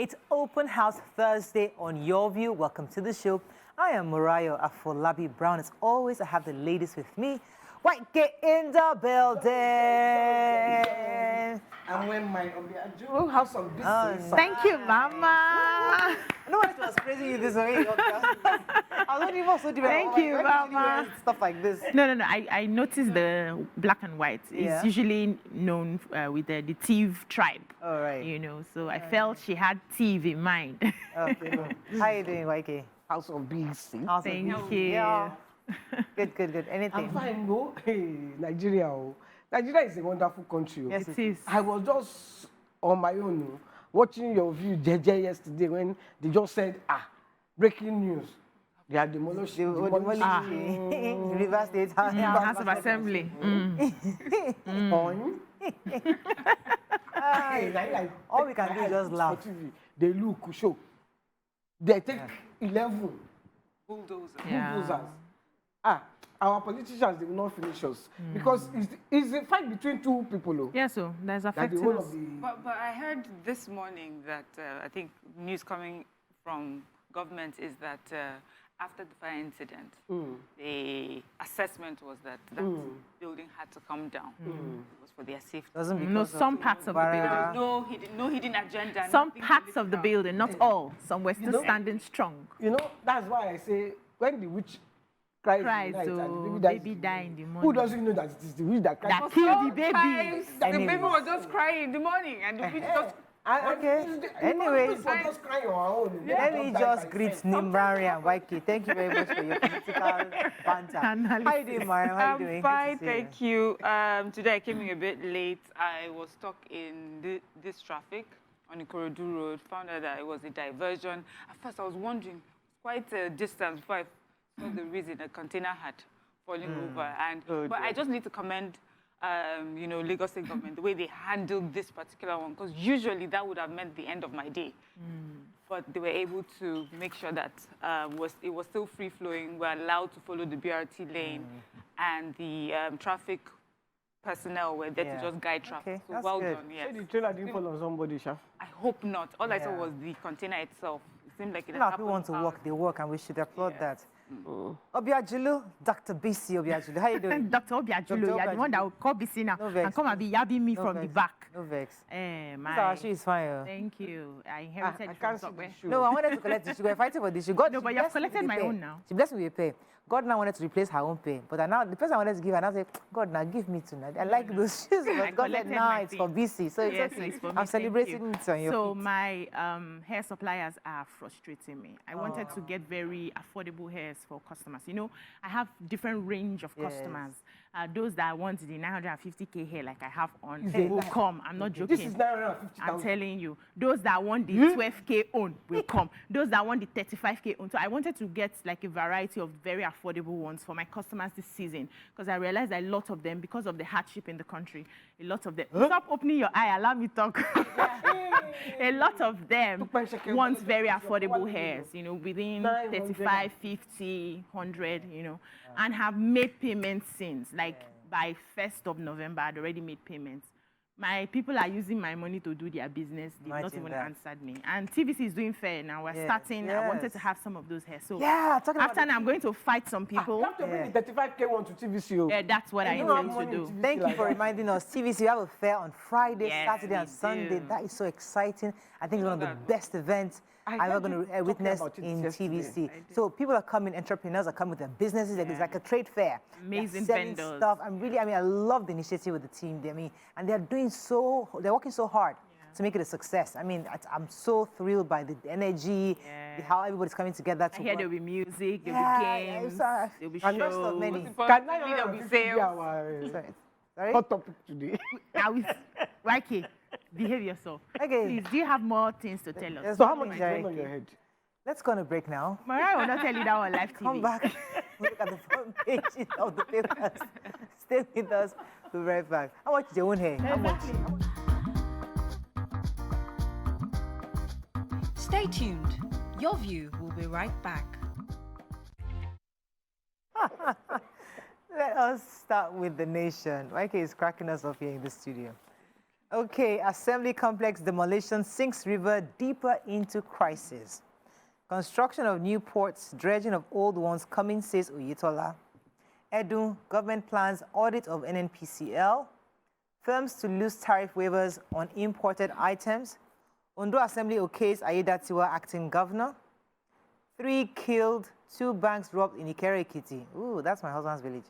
It's Open House Thursday on Your View. Welcome to the show. I am Murayo Afolabi Brown. As always, I have the ladies with me. White, get in the building. And when my Obiaju have some business. Thank you, Mama. No one was praising you this way. I don't even also do Thank you, Mama. Stuff like this. No. I noticed the black and white. Yeah. It's usually known with the Tiv tribe. All right. You know, so I felt she had Tiv in mind. Okay. How are you doing, YK? House of BC. Thank you. Yeah. Good. Anything? I'm fine, no. Hey, Nigeria. Nigeria is a wonderful country. Yes, It is. I was just on my own watching your view, JJ, yesterday when they just said, breaking news. They are demolishing. River State House of Assembly. All we can do is just laugh. They look, show. They take 11 bulldozers. Our politicians, they will not finish us. Because it's a fight between two people. Yeah, so there's a fact. But I heard this morning that I think news coming from government is that after the fire incident, the assessment was that building had to come down. It was for their safety. Some parts of the building. No hidden agenda. Some parts of the building, not all. Some were still standing strong. You know, that's why I say when the witch cries Cries, and so the baby died in the morning. who doesn't know that it is the witch that cries? That killed the baby. The baby was just crying in the morning, and the witch just. Okay. Anyways, just crying on our own. let me just greet Nimbrari and YK. Thank you very much for your political banter. How are you doing, Mariam? How are you doing? I'm fine, thank you. Today I came in a bit late. I was stuck in this traffic on Ikorodu Road. Found out that it was a diversion. At first, I was wondering, quite a distance before I saw the reason a container had fallen over. But I just need to commend Lagos State government, the way they handled this particular one, because usually that would have meant the end of my day. But they were able to make sure that it was still free-flowing. We're allowed to follow the BRT lane, and the traffic personnel were there to just guide traffic. So well done, yes. So the trailer didn't fall on somebody, Chef? I hope not. All I saw was the container itself. It seemed like it A lot of people want to work, they work, and we should applaud that. Obiajulu, Dr. BC Obiajulu, how you doing? Dr. Obiajulu, you're the one that will call BC now and come and be yabbing me from the back. No vex. My She is fine. Thank you. I inherited can't from see the somewhere. shoe. No, I wanted to collect the shoe. We're fighting for the shoe. God, No, but you have collected my own now. She blessed me with pay. God now wanted to replace her own pay. But now the person I wanted to give her, now say, God, now give me tonight. I like those shoes. But God said, nah, it's for BC. So Yes, it's okay. it's for me, I'm thank celebrating you. it on your So feet. my hair suppliers are frustrating me. I wanted to get very affordable hairs for customers. You know, I have different range of customers. Those that want the 950K hair like I have on will come. I'm not joking. This is 950,000. I'm telling you. Those that want the 12K on will come. Those that want the 35K on. So I wanted to get like a variety of very affordable ones for my customers this season, because I realized that a lot of them, because of the hardship in the country, a lot of them, stop opening your eye, allow me talk. A lot of them want very affordable hairs, you know, within 35, 50, 100, you know, and have made payments since, like by 1st of November, I'd already made payments. My people are using my money to do their business. They've not even answered me. And TVC is doing fair now. We're starting. I wanted to have some of those here. So after now, I'm going to fight some people. You have to bring the 35K one to TVC. That's what I intend to do. Thank you for reminding us. TVC, you have a fair on Friday, Saturday, and Sunday. That is so exciting. I think it's one of the best events I'm ever going to witness in TVC. So people are coming, entrepreneurs are coming with their businesses. It's like a trade fair. Amazing vendors. Stuff. I love the initiative with the team. And they're working so hard to make it a success. I mean, I'm so thrilled by the energy, how everybody's coming together. I hear there'll be music, there'll be games, there'll be shows. Can I be sales? Sorry? Hot topic today. YK, behave yourself. Okay. Please, do you have more things to tell us? So how much is on your head? Let's go on a break now. Mariah will not tell you that on live TV. Come back. Look at the front pages of the papers. Stay with us. We'll be right back. How much is your own hair? How much? Stay tuned. Your View will be right back. Let us start with the nation. YK is cracking us off here in the studio. Okay, Assembly Complex demolition sinks river deeper into crisis. Construction of new ports, dredging of old ones coming, says Oyetola. Edu, government plans audit of NNPCL. Firms to lose tariff waivers on imported items. Ondo Assembly okays Ayedatiwa acting governor. 3 killed, 2 banks robbed in Ikere Ekiti. Ooh, that's my husband's village.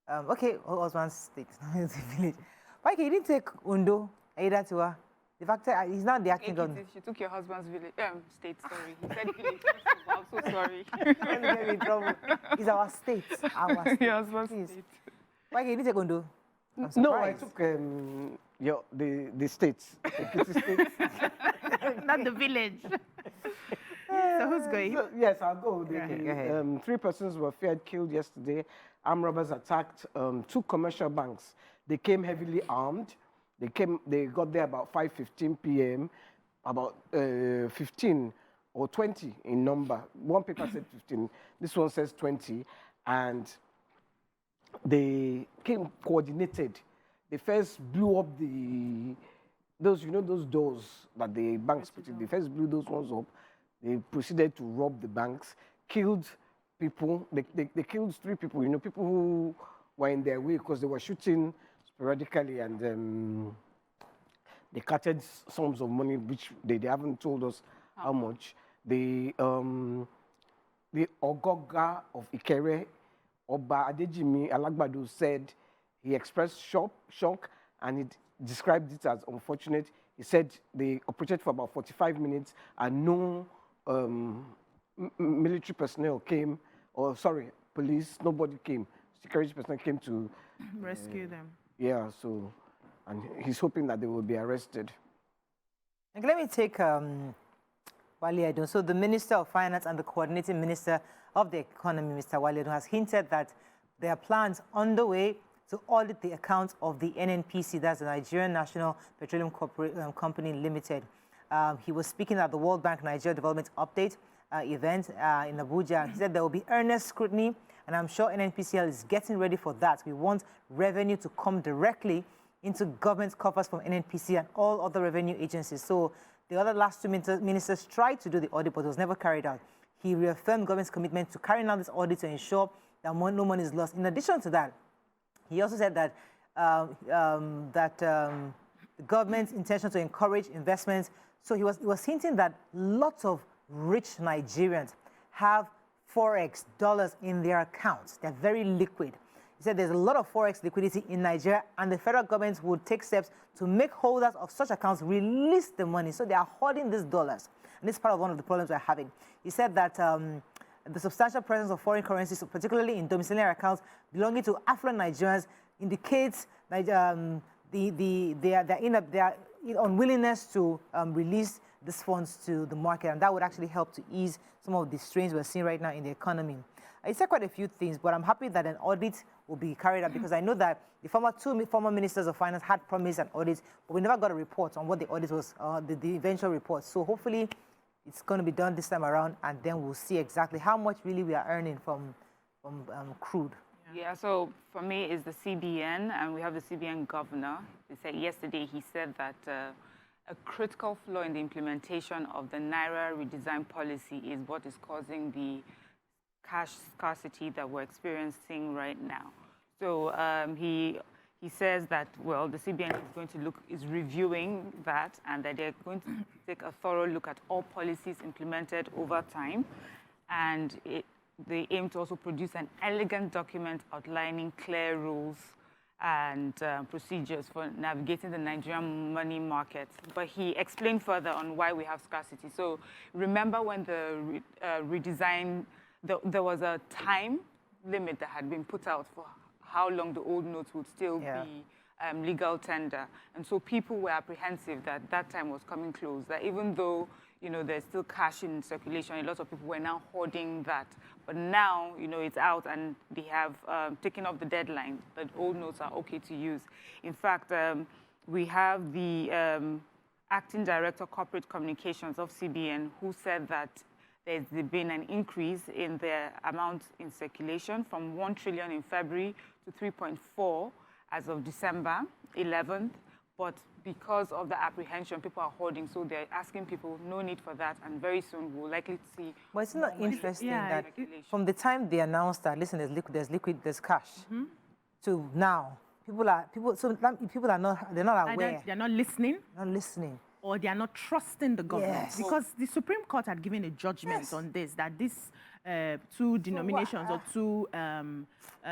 Okay, husband's state, not village. Why you didn't take Ondo Ayedatiwa? The fact that he's not the acting governor. She took your husband's village, state, sorry. He said village. I'm so sorry. Don't get me in trouble. It's our state. Our state. Your husband's state. Why you didn't take Ondo? No, I took the states. Ekiti states. Not the village. So who's going? So, yes, I'll go. Go ahead. 3 persons were feared killed yesterday. Armed robbers attacked 2 commercial banks. They came heavily armed. They got there about 5:15 p.m. About 15 or 20 in number. One paper said 15. This one says 20, and they came coordinated. They first blew up those doors that the banks put in. They first blew those ones up. They proceeded to rob the banks, killed people. They killed 3 people, people who were in their way because they were shooting sporadically, and they carted sums of money, which they haven't told us how much. The Ogoga of Ikere, Oba Adejimi Alagbado, said he expressed shock, and he described it as unfortunate. He said they operated for about 45 minutes and no military personnel came, police, nobody came. Security personnel came to rescue them. Yeah, so, and he's hoping that they will be arrested. And let me take Wale Edun. So the Minister of Finance and the Coordinating Minister of the Economy, Mr. Wale Edun, has hinted that there are plans underway to audit the accounts of the NNPC, that's the Nigerian National Petroleum Company Limited. He was speaking at the World Bank Nigeria Development Update event in Abuja. He said there will be earnest scrutiny, and I'm sure NNPCL is getting ready for that. We want revenue to come directly into government coffers from NNPC and all other revenue agencies. So the other last 2 ministers tried to do the audit, but it was never carried out. He reaffirmed government's commitment to carrying out this audit to ensure that no money is lost. In addition to that, he also said that the government's intention to encourage investments. So he was hinting that lots of rich Nigerians have Forex dollars in their accounts. They're very liquid. He said there's a lot of Forex liquidity in Nigeria, and the federal government would take steps to make holders of such accounts release the money. So they are hoarding these dollars. And this is part of one of the problems we're having. He said that the substantial presence of foreign currencies, particularly in domiciliary accounts belonging to affluent Nigerians, indicates their unwillingness to release these funds to the market, and that would actually help to ease some of the strains we're seeing right now in the economy. I said quite a few things, but I'm happy that an audit will be carried out because I know that the 2 former ministers of finance had promised an audit, but we never got a report on what the audit was, the eventual report. So hopefully it's going to be done this time around, and then we'll see exactly how much really we are earning from crude. Yeah, so for me, it's the CBN, and we have the CBN governor. Yesterday, he said that a critical flaw in the implementation of the Naira redesign policy is what is causing the cash scarcity that we're experiencing right now. So he says that, well, the CBN is reviewing that, and that they're going to take a thorough look at all policies implemented over time, and they aim to also produce an elegant document outlining clear rules and procedures for navigating the Nigerian money market. But he explained further on why we have scarcity. So remember when the redesign, there was a time limit that had been put out for how long the old notes would still be legal tender. And so people were apprehensive that that time was coming close, that even though there's still cash in circulation, a lot of people were now hoarding that. But now, it's out, and they have taken off the deadline that old notes are okay to use. In fact, we have the Acting Director Corporate Communications of CBN who said that there's been an increase in the amount in circulation from 1 trillion in February to 3.4 as of December 11th. But because of the apprehension, people are hoarding. So they're asking people, no need for that. And very soon we'll likely see. Well, it's not interesting Yeah, that from the time they announced that, listen, there's cash, to now, people are not, they're not aware. They're not listening. Not listening. Or they are not trusting the government. Yes. Because the Supreme Court had given a judgment on this, that these two denominations or two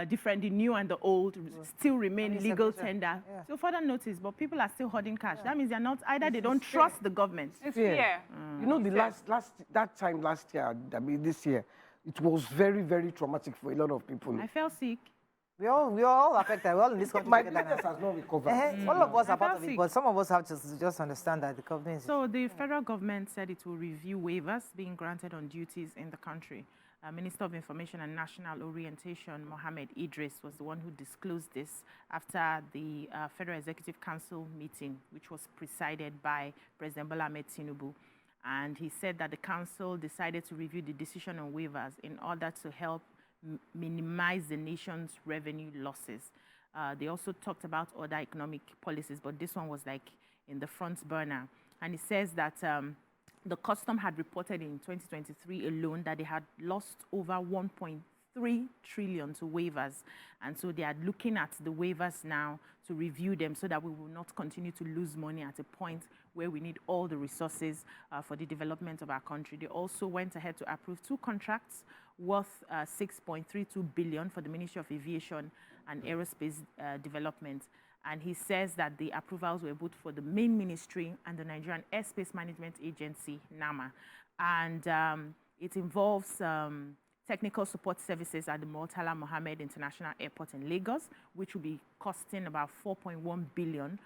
different, the new and the old, still remain legal tender. So further notice, but people are still hoarding cash. That means they're not, either they don't trust the government. It's fear. You know, that time last year, I mean this year, it was very, very traumatic for a lot of people. I fell sick. We're all affected. We're all in this country. My business has not recovered. All of us are part of it, but some of us have to just understand that the government is... So the federal government said it will review waivers being granted on duties in the country. Minister of Information and National Orientation, Mohammed Idris, was the one who disclosed this after the Federal Executive Council meeting, which was presided by President Bola Ahmed Tinubu. And he said that the council decided to review the decision on waivers in order to help minimize the nation's revenue losses. They also talked about other economic policies, but this one was like in the front burner. And it says that the custom had reported in 2023 alone that they had lost over 1.3 trillion to waivers. And so they are looking at the waivers now to review them so that we will not continue to lose money at a point where we need all the resources for the development of our country. They also went ahead to approve 2 contracts worth 6.32 billion for the Ministry of Aviation and Aerospace Development. And he says that the approvals were both for the main ministry and the Nigerian Airspace Management Agency, NAMA. And it involves technical support services at the Murtala Mohammed International Airport in Lagos, which will be costing about 4.1 billion,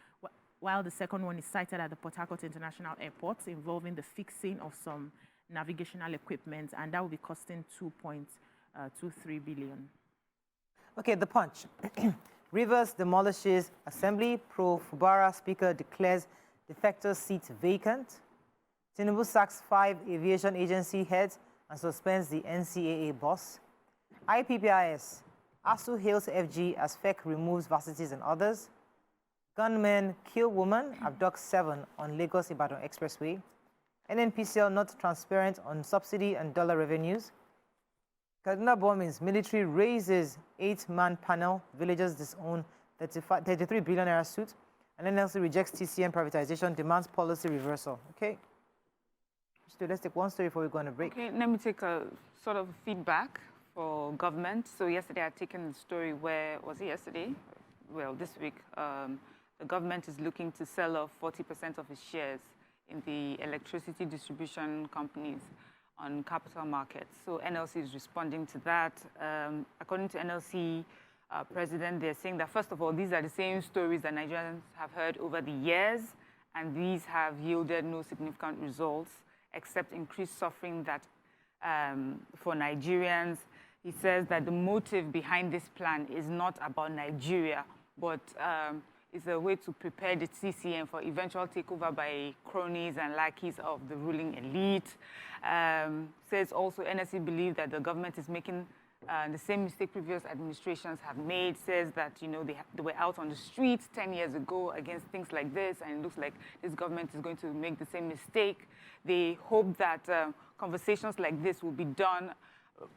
while the second one is sited at the Port Harcourt International Airport, involving the fixing of some navigational equipment, and that will be costing 2.23 billion. Okay, the Punch. Rivers demolishes Assembly. Pro-Fubara Speaker declares defector seat vacant. Tinubu sacks 5 aviation agency heads and suspends the NCAA boss. IPPIS. ASU hails FG as FEC removes varsities and others. Gunmen kill woman, abduct 7 on Lagos-Ibadan Expressway. NNPCL not transparent on subsidy and dollar revenues. Kaduna bombings, military raises 8-man panel, villagers disown 33 billion naira suit, and NLC rejects TCM privatization, demands policy reversal. Okay. Let's take one story before we go on a break. Okay, let me take a sort of feedback for government. So yesterday I had taken the story where, was it yesterday? Well, this week, the government is looking to sell off 40% of its shares in the electricity distribution companies on capital markets. So NLC is responding to that. According to NLC president, they're saying that, first of all, these are the same stories that Nigerians have heard over the years, and these have yielded no significant results, except increased suffering that for Nigerians. He says that the motive behind this plan is not about Nigeria, but is a way to prepare the TCM for eventual takeover by cronies and lackeys of the ruling elite. Says also NSC believes that the government is making the same mistake previous administrations have made. Says that, you know, they were out on the streets 10 years ago against things like this, and it looks like this government is going to make the same mistake. They hope that conversations like this will be done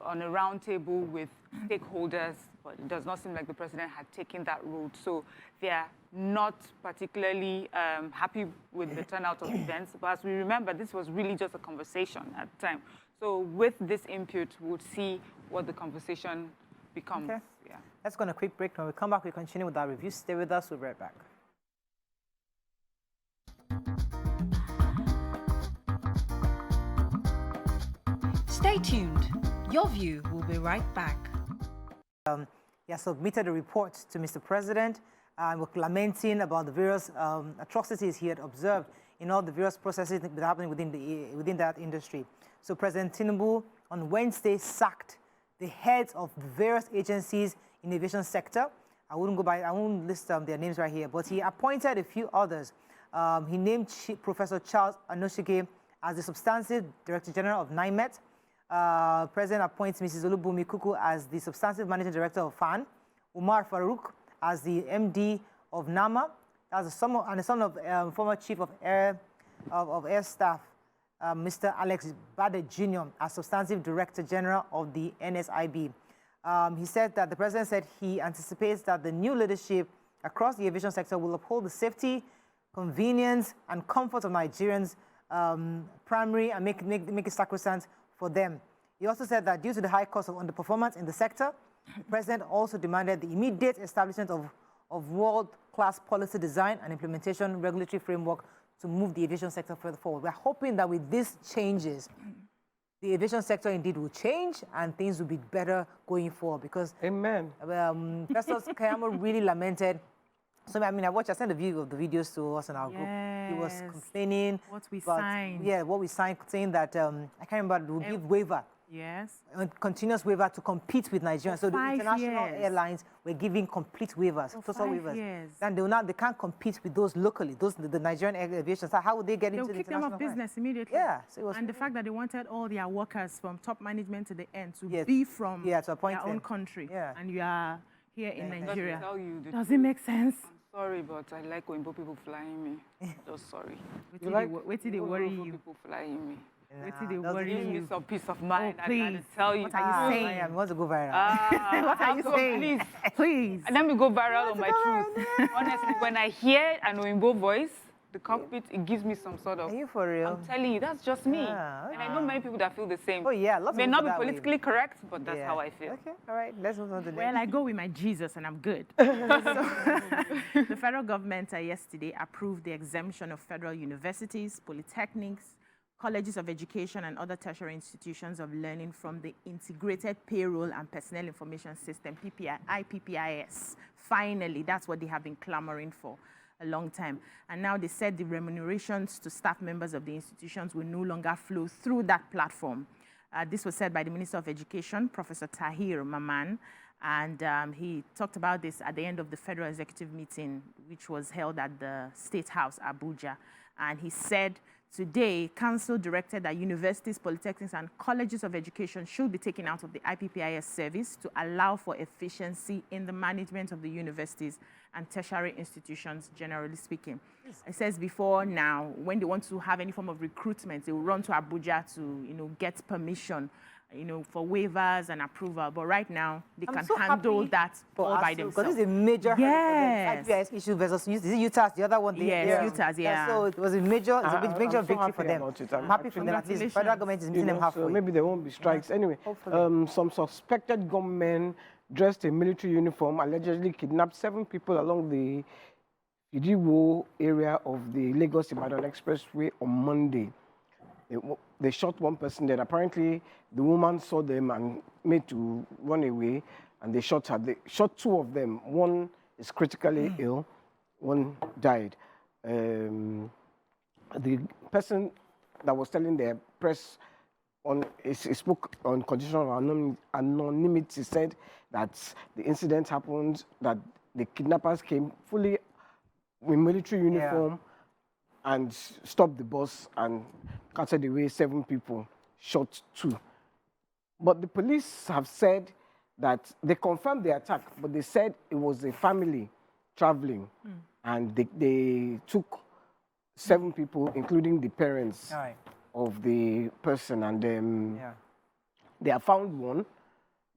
on a round table with stakeholders, but it does not seem like the president had taken that route. So they are not particularly happy with the turnout of events. But as we remember, this was really just a conversation at the time. So with this input, we'll see what the conversation becomes. Okay. Yeah. Let's go on a quick break. When we come back, we continue with our review. Stay with us. We'll be right back. Stay tuned. Your view will be right back. He has submitted a report to Mr. President and was lamenting about the various atrocities he had observed in all the various processes that were happening within that industry. So President Tinubu on Wednesday sacked the heads of the various agencies in the aviation sector. I won't list their names right here, but he appointed a few others. He named Professor Charles Anoshige as the substantive Director General of NIMET. President appoints Mrs. Olubumi Kuku as the substantive Managing Director of FAN, Umar Farouk as the MD of NAMA, That's the son of former Chief of Air Staff, Mr. Alex Bade Jr., as Substantive Director General of the NSIB. He said that the president said he anticipates that the new leadership across the aviation sector will uphold the safety, convenience, and comfort of Nigerians primary and make it sacrosanct for them. He also said that due to the high cost of underperformance in the sector, the president also demanded the immediate establishment of world-class policy design and implementation regulatory framework to move the aviation sector further forward. We're hoping that with these changes, the aviation sector indeed will change and things will be better going forward because Amen. Festus Kayamo really lamented. So, I mean, I sent a view of the videos to us in our group. He was complaining. What we signed. Yeah, what we signed, saying that, I can't remember, we'll give waiver. Yes. A continuous waiver to compete with Nigeria. So the international airlines were giving complete waivers, total waivers. And they can't compete with those locally, the Nigerian aviation. So how would they get into the international? They'll kick them off business immediately. Yeah. So and the fact that they wanted all their workers from top management to the end to be from to their own country. Yeah. And you are here in Nigeria. Tell you Does it make sense? I'm sorry, but I like when people flying me. Just sorry. Wait till they worry you. People flying me. Wait till they worry you. Give me some peace of mind. Oh, please. I gotta tell you. What are you saying? I want to go viral. What are you saying? Please. Please. And let me go viral on my truth. Honestly, when I hear an Oyinbo voice, the cockpit, it gives me some sort of... Are you for real? I'm telling you, that's just me. And I know many people that feel the same. Oh, yeah. Lots may of not be that politically correct, but that's how I feel. Okay, all right. Let's move on to the Well, I go with my Jesus and I'm good. The federal government yesterday approved the exemption of federal universities, polytechnics, colleges of education, and other tertiary institutions of learning from the Integrated Payroll and Personnel Information System, IPPIS. Finally, that's what they have been clamoring for a long time. And now they said the remunerations to staff members of the institutions will no longer flow through that platform. This was said by the Minister of Education, Professor Tahir Maman, and he talked about this at the end of the Federal Executive meeting, which was held at the State House, Abuja. And he said, today, Council directed that universities, polytechnics, and colleges of education should be taken out of the IPPIS service to allow for efficiency in the management of the universities and tertiary institutions, generally speaking. It says before now, when they want to have any form of recruitment, they will run to Abuja to, get permission, for waivers and approval. But right now, they can handle that all by themselves. Because it's a major IPPIS issue versus UTAS, the other one. UTAS, yeah. So it was a major victory for them. I'm happy for them. At least the federal government is meeting them halfway. So maybe there won't be strikes. Anyway, some suspected gunmen dressed in military uniform allegedly kidnapped 7 people along the Idiwo area of the Lagos-Ibadan Expressway on Monday. They shot one person, then apparently the woman saw them and made to run away, and they shot her. They shot 2 of them. One is critically ill, one died. The person that was telling the press, he spoke on conditional anonymity, said that the incident happened, that the kidnappers came fully in military uniform and stopped the bus and carted away 7 people, shot 2. But the police have said that they confirmed the attack, but they said it was a family traveling, and they took 7 people, including the parents of the person, and they have found one.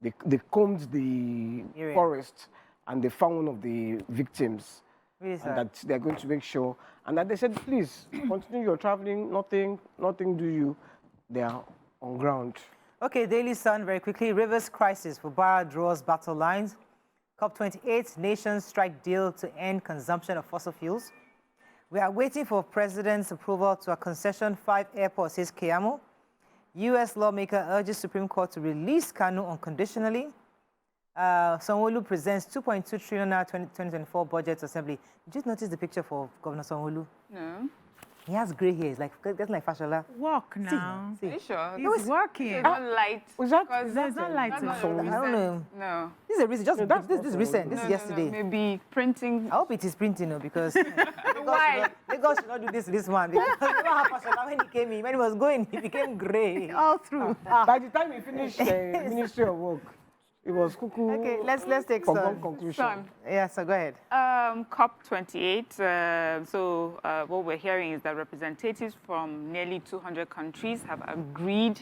They combed the forest, and they found one of the victims. Really, and that they're going to make sure, and that they said, please continue your traveling, nothing do you. They are on ground. Okay, Daily Sun, very quickly. Rivers crisis for Barra draws battle lines. COP28, nations strike deal to end consumption of fossil fuels. We are waiting for President's approval to a concession 5 airports, says Keyamo. U.S. lawmaker urges Supreme Court to release Kanu unconditionally. Sanwo-Olu presents 2.2 trillion 2024 budget assembly. Did you notice the picture for Governor Sanwo-Olu? No. He has grey hair. It's like getting like Fashola. Walk now. Are you sure? He's working. It's not light. Was that? There's not light. I don't know. No. This is a recent. This is recent. This is yesterday. Maybe printing. I hope it is printing, because Why? Lagos should not do this one. Because you know how Fashola, when he came in, when he was going, he became grey. All through. By the time he finished the Ministry of Work, It was cuckoo. Okay, let's take some conclusion. Yeah, so go ahead. COP28. What we're hearing is that representatives from nearly 200 countries have agreed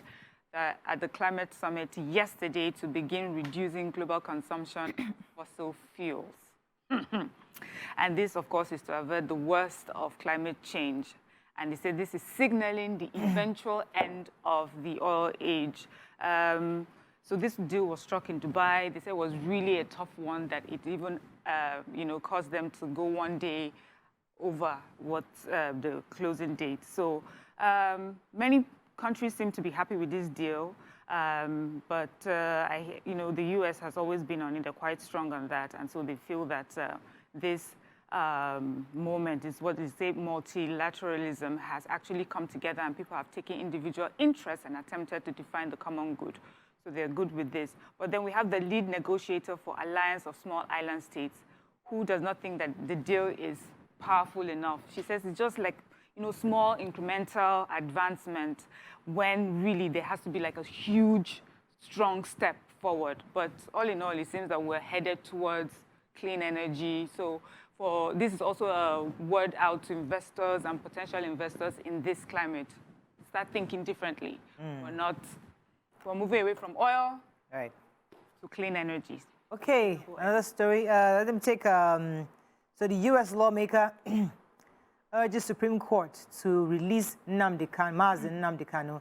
that at the climate summit yesterday to begin reducing global consumption of fossil fuels. And this, of course, is to avert the worst of climate change. And they said this is signaling the eventual end of the oil age. So this deal was struck in Dubai. They said it was really a tough one, that it even, caused them to go one day over what the closing date. So many countries seem to be happy with this deal. But the U.S. has always been on it. They're quite strong on that. And so they feel that this moment is what they say multilateralism has actually come together, and people have taken individual interests and attempted to define the common good. So they're good with this. But then we have the lead negotiator for Alliance of Small Island States, who does not think that the deal is powerful enough. She says it's just like, small incremental advancement, when really there has to be like a huge, strong step forward. But all in all, it seems that we're headed towards clean energy. So this is also a word out to investors and potential investors in this climate. Start thinking differently. We're moving away from oil to clean energies. Okay, another story. Let me take, so the U.S. lawmaker urges Supreme Court to release Mazen Nnamdi Kanu.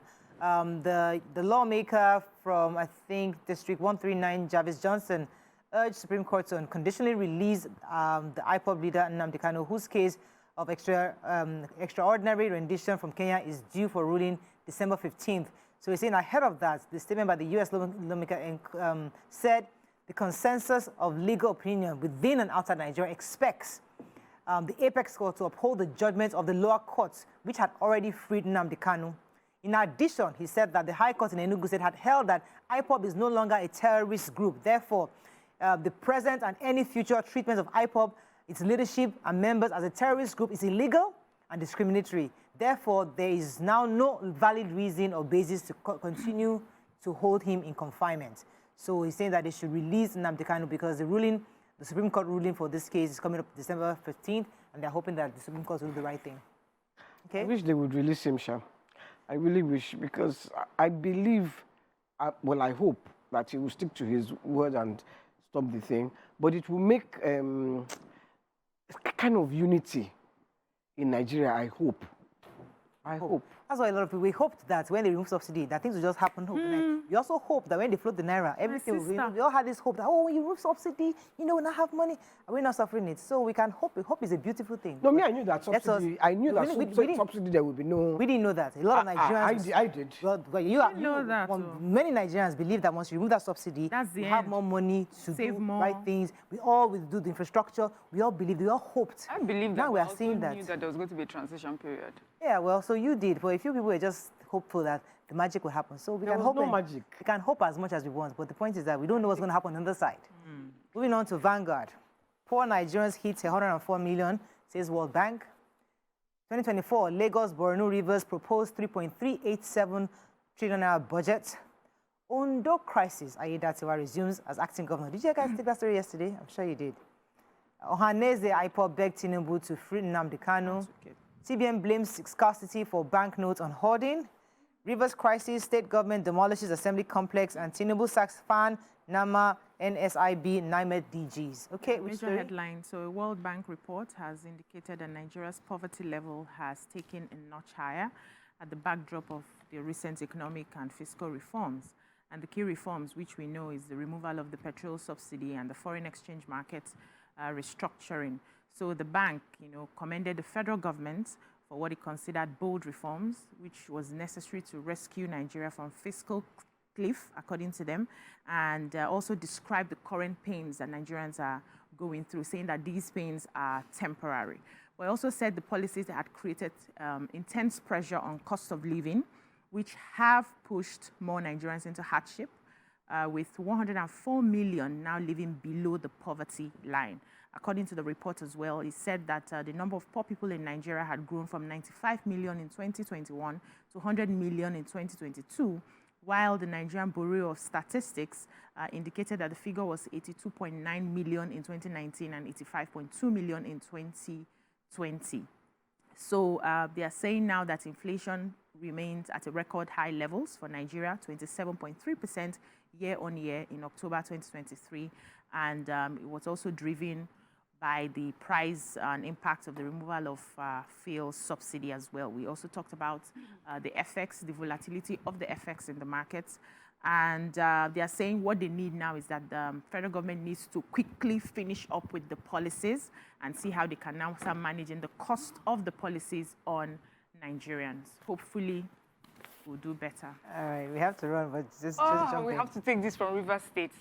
The lawmaker from, I think, District 139, Jarvis Johnson, urged Supreme Court to unconditionally release the IPOB leader Nnamdi Kanu, whose case of extraordinary rendition from Kenya is due for ruling December 15th. So he's saying ahead of that, the statement by the U.S. lawmaker said the consensus of legal opinion within and outside Nigeria expects the apex court to uphold the judgments of the lower courts, which had already freed Nnamdi Kanu. In addition, he said that the High Court in Enugu State had held that IPOB is no longer a terrorist group. Therefore, the present and any future treatment of IPOB, its leadership and members as a terrorist group is illegal and discriminatory. Therefore, there is now no valid reason or basis to continue to hold him in confinement. So he's saying that they should release Nnamdi Kanu because the Supreme Court ruling for this case is coming up December 15th, and they're hoping that the Supreme Court will do the right thing. Okay? I wish they would release him, Sha. I really wish, because I believe, I hope that he will stick to his word and stop the thing, but it will make kind of unity in Nigeria, I hope. I hope. That's why a lot of people, we hoped that when they remove subsidy, that things will just happen overnight. We also hope that when they float the naira, everything will, we all had this hope that, when you remove subsidy, we'll not have money, and we're not suffering it. So we can hope. Hope is a beautiful thing. No, I knew that subsidy. I knew that subsidy there would be no. We didn't know that. A lot of Nigerians. I did. Well, you know that. Many Nigerians believe that once you remove that subsidy, we have more money to save do more right things. We all will do the infrastructure. We all believed. We all hoped. I believe that. Now we are seeing that. Knew that there was going to be a transition period. Yeah, well, so you did, but a few people were just hopeful that the magic will happen. So we can hope. No magic. We can hope as much as we want, but the point is that we don't know what's going to happen on the other side. Moving on to Vanguard. Poor Nigerians hit 104 million, says World Bank. 2024, Lagos, Borno Rivers proposed 3.387 trillion naira budget. Ondo crisis, Aiyedatiwa resumes as acting governor. Did you guys take that story yesterday? I'm sure you did. Ohaneze IPOB begged Tinubu to free Nnamdi Kanu. CBN blames scarcity for banknotes on hoarding. Rivers crisis, state government demolishes assembly complex, and Tinubu sacks FAN, NAMA, NSIB, NIMED DGs. Okay, which major headline. So a World Bank report has indicated that Nigeria's poverty level has taken a notch higher at the backdrop of the recent economic and fiscal reforms. And the key reforms, which we know is the removal of the petrol subsidy and the foreign exchange market restructuring. So the bank, commended the federal government for what it considered bold reforms, which was necessary to rescue Nigeria from fiscal cliff, according to them, and also described the current pains that Nigerians are going through, saying that these pains are temporary. But also said the policies had created intense pressure on cost of living, which have pushed more Nigerians into hardship, with 104 million now living below the poverty line. According to the report as well, it said that the number of poor people in Nigeria had grown from 95 million in 2021 to 100 million in 2022, while the Nigerian Bureau of Statistics indicated that the figure was 82.9 million in 2019 and 85.2 million in 2020. So they are saying now that inflation remains at a record high levels for Nigeria, 27.3% year-on-year in October 2023. And it was also driven by the price and impact of the removal of fuel subsidy as well. We also talked about the FX, the volatility of the FX in the markets. And they are saying what they need now is that the federal government needs to quickly finish up with the policies and see how they can now start managing the cost of the policies on Nigerians. Hopefully, we'll do better. All right, we have to run, but just jump we in. have to take this from River State.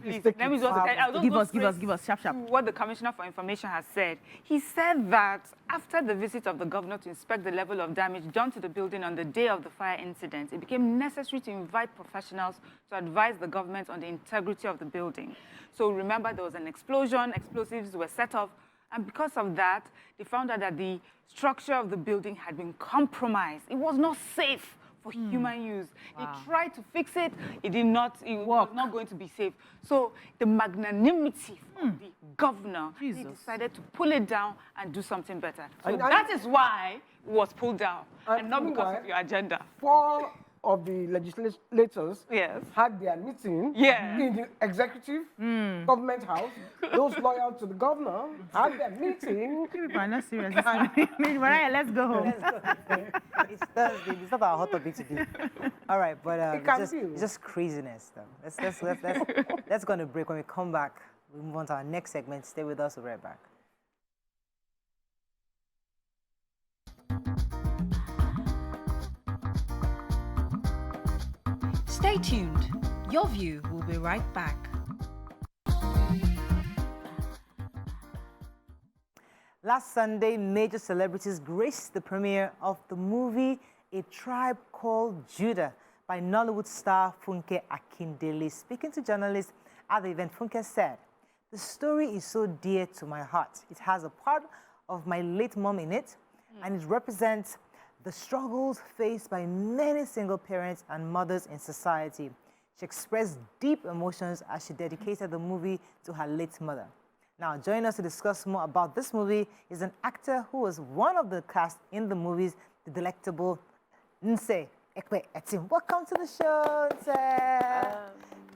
Please Let me just Give us, sharp. What the Commissioner for Information has said. He said that after the visit of the governor to inspect the level of damage done to the building on the day of the fire incident, it became necessary to invite professionals to advise the government on the integrity of the building. So remember, there was an explosion, explosives were set off, and because of that, they found out that the structure of the building had been compromised. It was not safe for human use. They tried to fix it. It did not. It was not going to be safe. So the magnanimity of the governor, he decided to pull it down and do something better. So that is why it was pulled down, and not because of your agenda. 4 of the legislators had their meeting in the executive government house. Those loyal to the governor had their meeting. People are not serious. Mariah, let's go home. It's Thursday. It's not our hot topic today. All right, but it's just craziness, though. Let's go on a break. When we come back, we move on to our next segment. Stay with us. We'll be right back. Stay tuned. Your View will be right back. Last Sunday, major celebrities graced the premiere of the movie A Tribe Called Judah by Nollywood star Funke Akindele. Speaking to journalists at the event, Funke said, "The story is so dear to my heart. It has a part of my late mom in it, and it represents the struggles faced by many single parents and mothers in society." She expressed deep emotions as she dedicated the movie to her late mother. Now, joining us to discuss more about this movie is an actor who was one of the cast in the movies, the delectable Nse Ikpe Etim. Welcome to the show, Nse.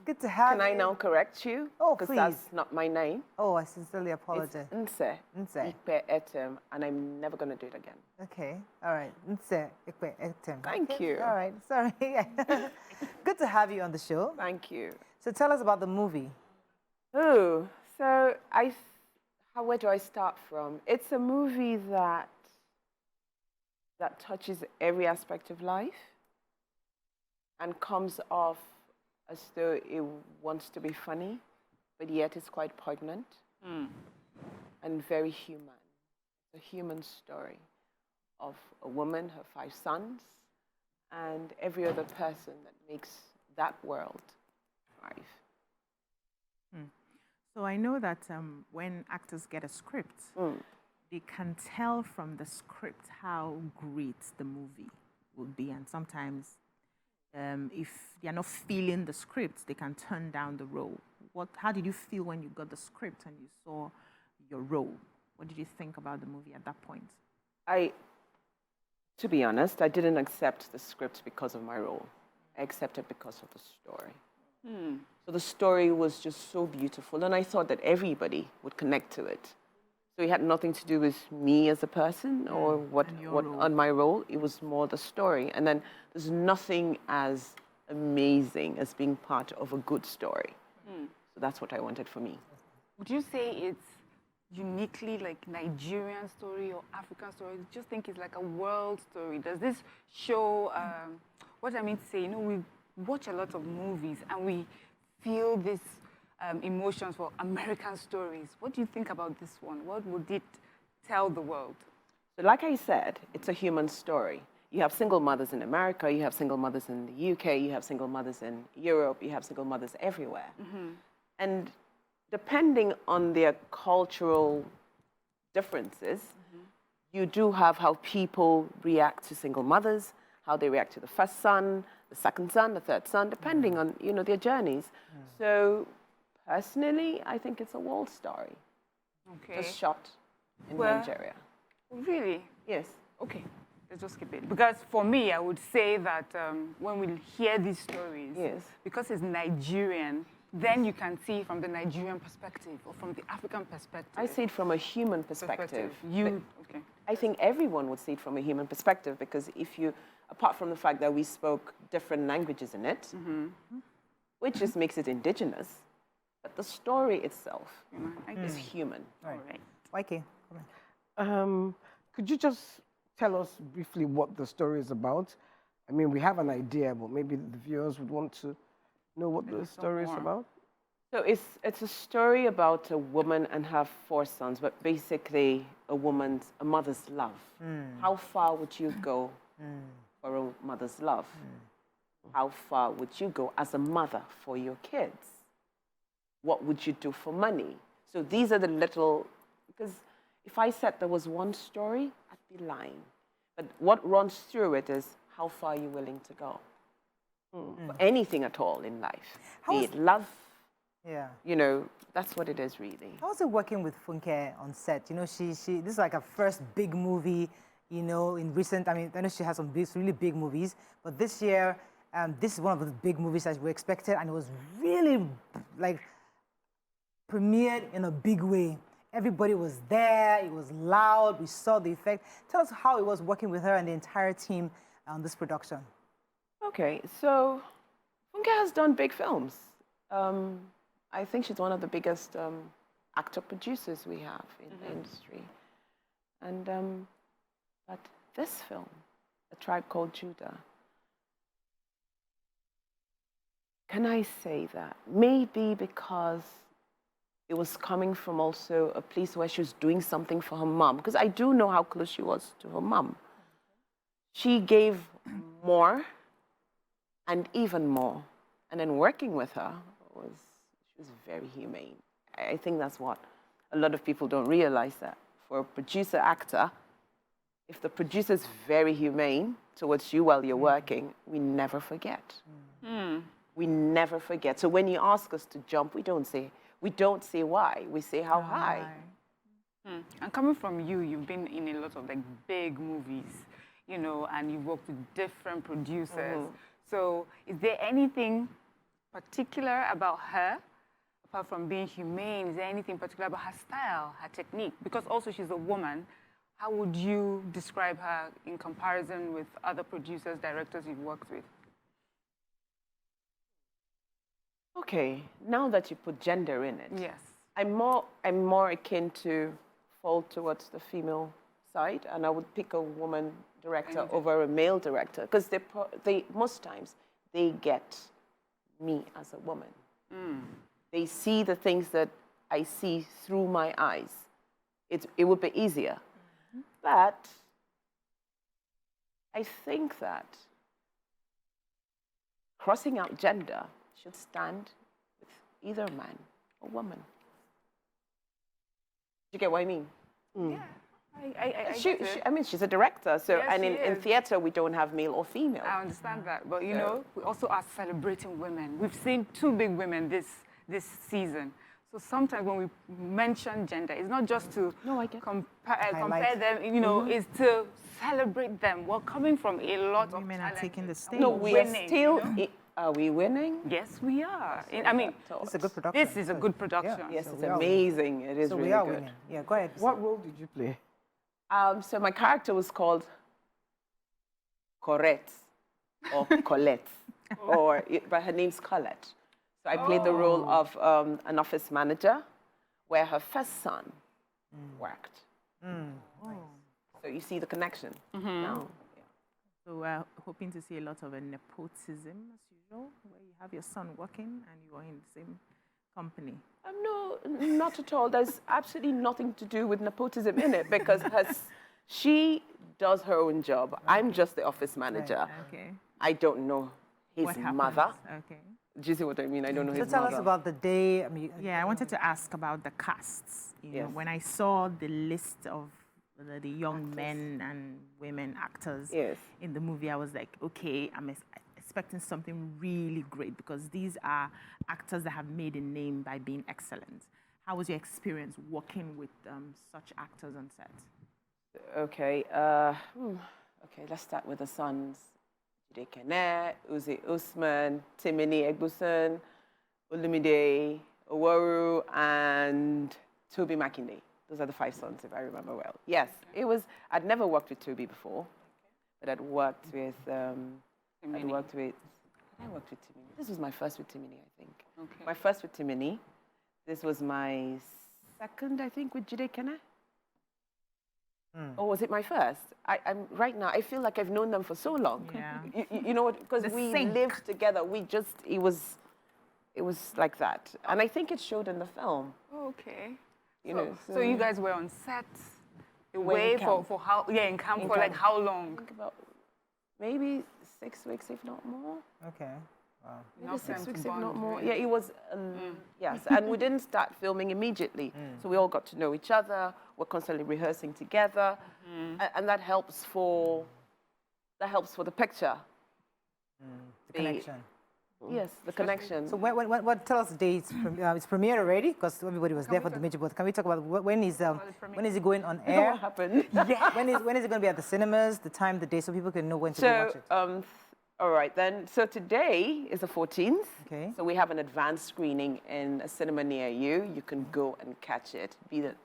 Good to have you. Can I now correct you? Oh, because please. that's not my name. Oh, I sincerely apologize. It's Nse Ikpe Etim, and I'm never going to do it again. Okay, all right. Nse Ikpe Etim. Thank you. All right, sorry. Good to have you on the show. Thank you. So tell us about the movie. Oh, so where do I start from? It's a movie that touches every aspect of life and comes off as though it wants to be funny, but yet it's quite poignant and very human. It's a human story of a woman, her 5 sons, and every other person that makes that world thrive. So I know that when actors get a script, they can tell from the script how great the movie will be. And sometimes if they're not feeling the script, they can turn down the role. How did you feel when you got the script and you saw your role? What did you think about the movie at that point? To be honest, I didn't accept the script because of my role. I accepted because of the story. So the story was just so beautiful, and I thought that everybody would connect to it. So it had nothing to do with me as a person or what on my role. It was more the story. And then there's nothing as amazing as being part of a good story. So that's what I wanted for me. Would you say it's uniquely like Nigerian story or African story? Do you just think it's like a world story? Does this show, what I mean to say, we watch a lot of movies and we feel this emotions for American stories. What do you think about this one? What would it tell the world? So like I said, it's a human story. You have single mothers in America, you have single mothers in the UK, you have single mothers in Europe, you have single mothers everywhere. And depending on their cultural differences, you do have how people react to single mothers, how they react to the first son, the second son, the third son, depending on, you know, their journeys. So personally, I think it's a world story. Okay. Just shot in Well- Nigeria. Really? Yes. Okay. Let's just skip it. Because for me, I would say that when we hear these stories, Yes. because it's Nigerian, then you can see from the Nigerian perspective or from the African perspective. I see it from a human perspective. Okay. I think everyone would see it from a human perspective because if you, apart from the fact that we spoke different languages in it, which just makes it indigenous, but the story itself is human. All right. YK, come on. Could you just tell us briefly what the story is about? I mean, we have an idea, but maybe the viewers would want to know what the story is about. So it's a story about a woman and her 4 sons, but basically a mother's love. How far would you go for a mother's love? How far would you go as a mother for your kids? What would you do for money? So these are the little, because if I said there was one story, I'd be lying. But what runs through it is how far are you willing to go? For anything at all in life. Be it love, you know, that's what it is really. How was it working with Funke on set? You know, this is like her first big movie, you know, in recent, I mean, I know she has some really big movies, but this year, this is one of the big movies that we expected, and it was really, like, premiered in a big way. Everybody was there, it was loud, we saw the effect. Tell us how it was working with her and the entire team on this production. Okay, so Funke has done big films. I think she's one of the biggest actor-producers we have in the industry. And, but this film, A Tribe Called Judah, can I say that? Maybe because it was coming from also a place where she was doing something for her mom, because I do know how close she was to her mom. She gave more and even more. And then working with her, she was very humane. I think that's what a lot of people don't realize, that for a producer-actor, if the producer is very humane towards you while you're working, we never forget. We never forget. So when you ask us to jump, we don't say why. We say how high. And coming from you, you've been in a lot of like big movies, you know, and you've worked with different producers. So is there anything particular about her, apart from being humane? Is there anything particular about her style, her technique? Because also she's a woman. How would you describe her in comparison with other producers, directors you've worked with? Okay, now that you put gender in it, Yes. I'm more akin to fall towards the female side, and I would pick a woman director over a male director, because they most times they get me as a woman. They see the things that I see through my eyes. It would be easier, but I think that crossing out gender should stand with either man or woman. Do you get what I mean? Yeah, I mean, she's a director, so Yes, and she in is. theater we don't have male or female. I understand that, but you know, we also are celebrating women. We've seen 2 big women this season. So sometimes when we mention gender, it's not just to compare them, you know, it's to celebrate them. We're coming from a lot of Women are taking the stage. No, we winning, are still. you know? Are we winning? Yes, we are. I mean, It's a good production. this is a good production. Yes, So it's we are amazing. It is So really we are good. winning. Yeah, go ahead. What role did you play? So my character was called Corette or Colette, but her name's Colette. So I played the role of an office manager where her first son worked. So you see the connection now. So we're hoping to see a lot of a nepotism, as usual, where you have your son working and you are in the same company. No, not at all. There's absolutely nothing to do with nepotism in it, because she does her own job. I'm just the office manager. Okay. I don't know his What happens? mother. Okay. Do you see what I mean? I don't know So his tell mother. us about the day. I mean, Yeah, I wanted to ask about the casts. You know, Yes. when I saw the list of the young men and women actors Yes. in the movie, I was like, okay, I'm expecting something really great because these are actors that have made a name by being excellent. How was your experience working with such actors on set? Okay, okay, let's start with the sons. Jide Kene, Uzi Usman, Timini Egbuson, Olumide Oworu, and Toby Makinde. Those are the 5 sons, if I remember well. Yes, it was. I'd never worked with Toby before, but I'd worked with. I'd worked with. I worked with Timini. This was my first with Timini, I think. Okay. My first with Timini. This was my second, I think, with Jide Kene. Or was it my first? I'm right now. I feel like I've known them for so long. Yeah. You know what? Because we lived together. We just it was like that, and I think it showed in the film. Okay. You know. So you guys were on set Away away for how? Yeah, in camp for like how long? I think about maybe 6 weeks, if not more. Okay. Wow. Maybe 6 weeks, if not more. Yeah, it was. Yes, and we didn't start filming immediately, so we all got to know each other. We're constantly rehearsing together, and that helps for the picture. The connection. Yes, the connection. So what tell us the date? It's premiered already because everybody was there for the major. But can we talk about when is it going on air? What happened? Yeah. when is it going to be at the cinemas? The time, the day, so people can know when to go watch it. All right then. So today is the 14th. Okay. So we have an advanced screening in a cinema near you. You can go and catch it.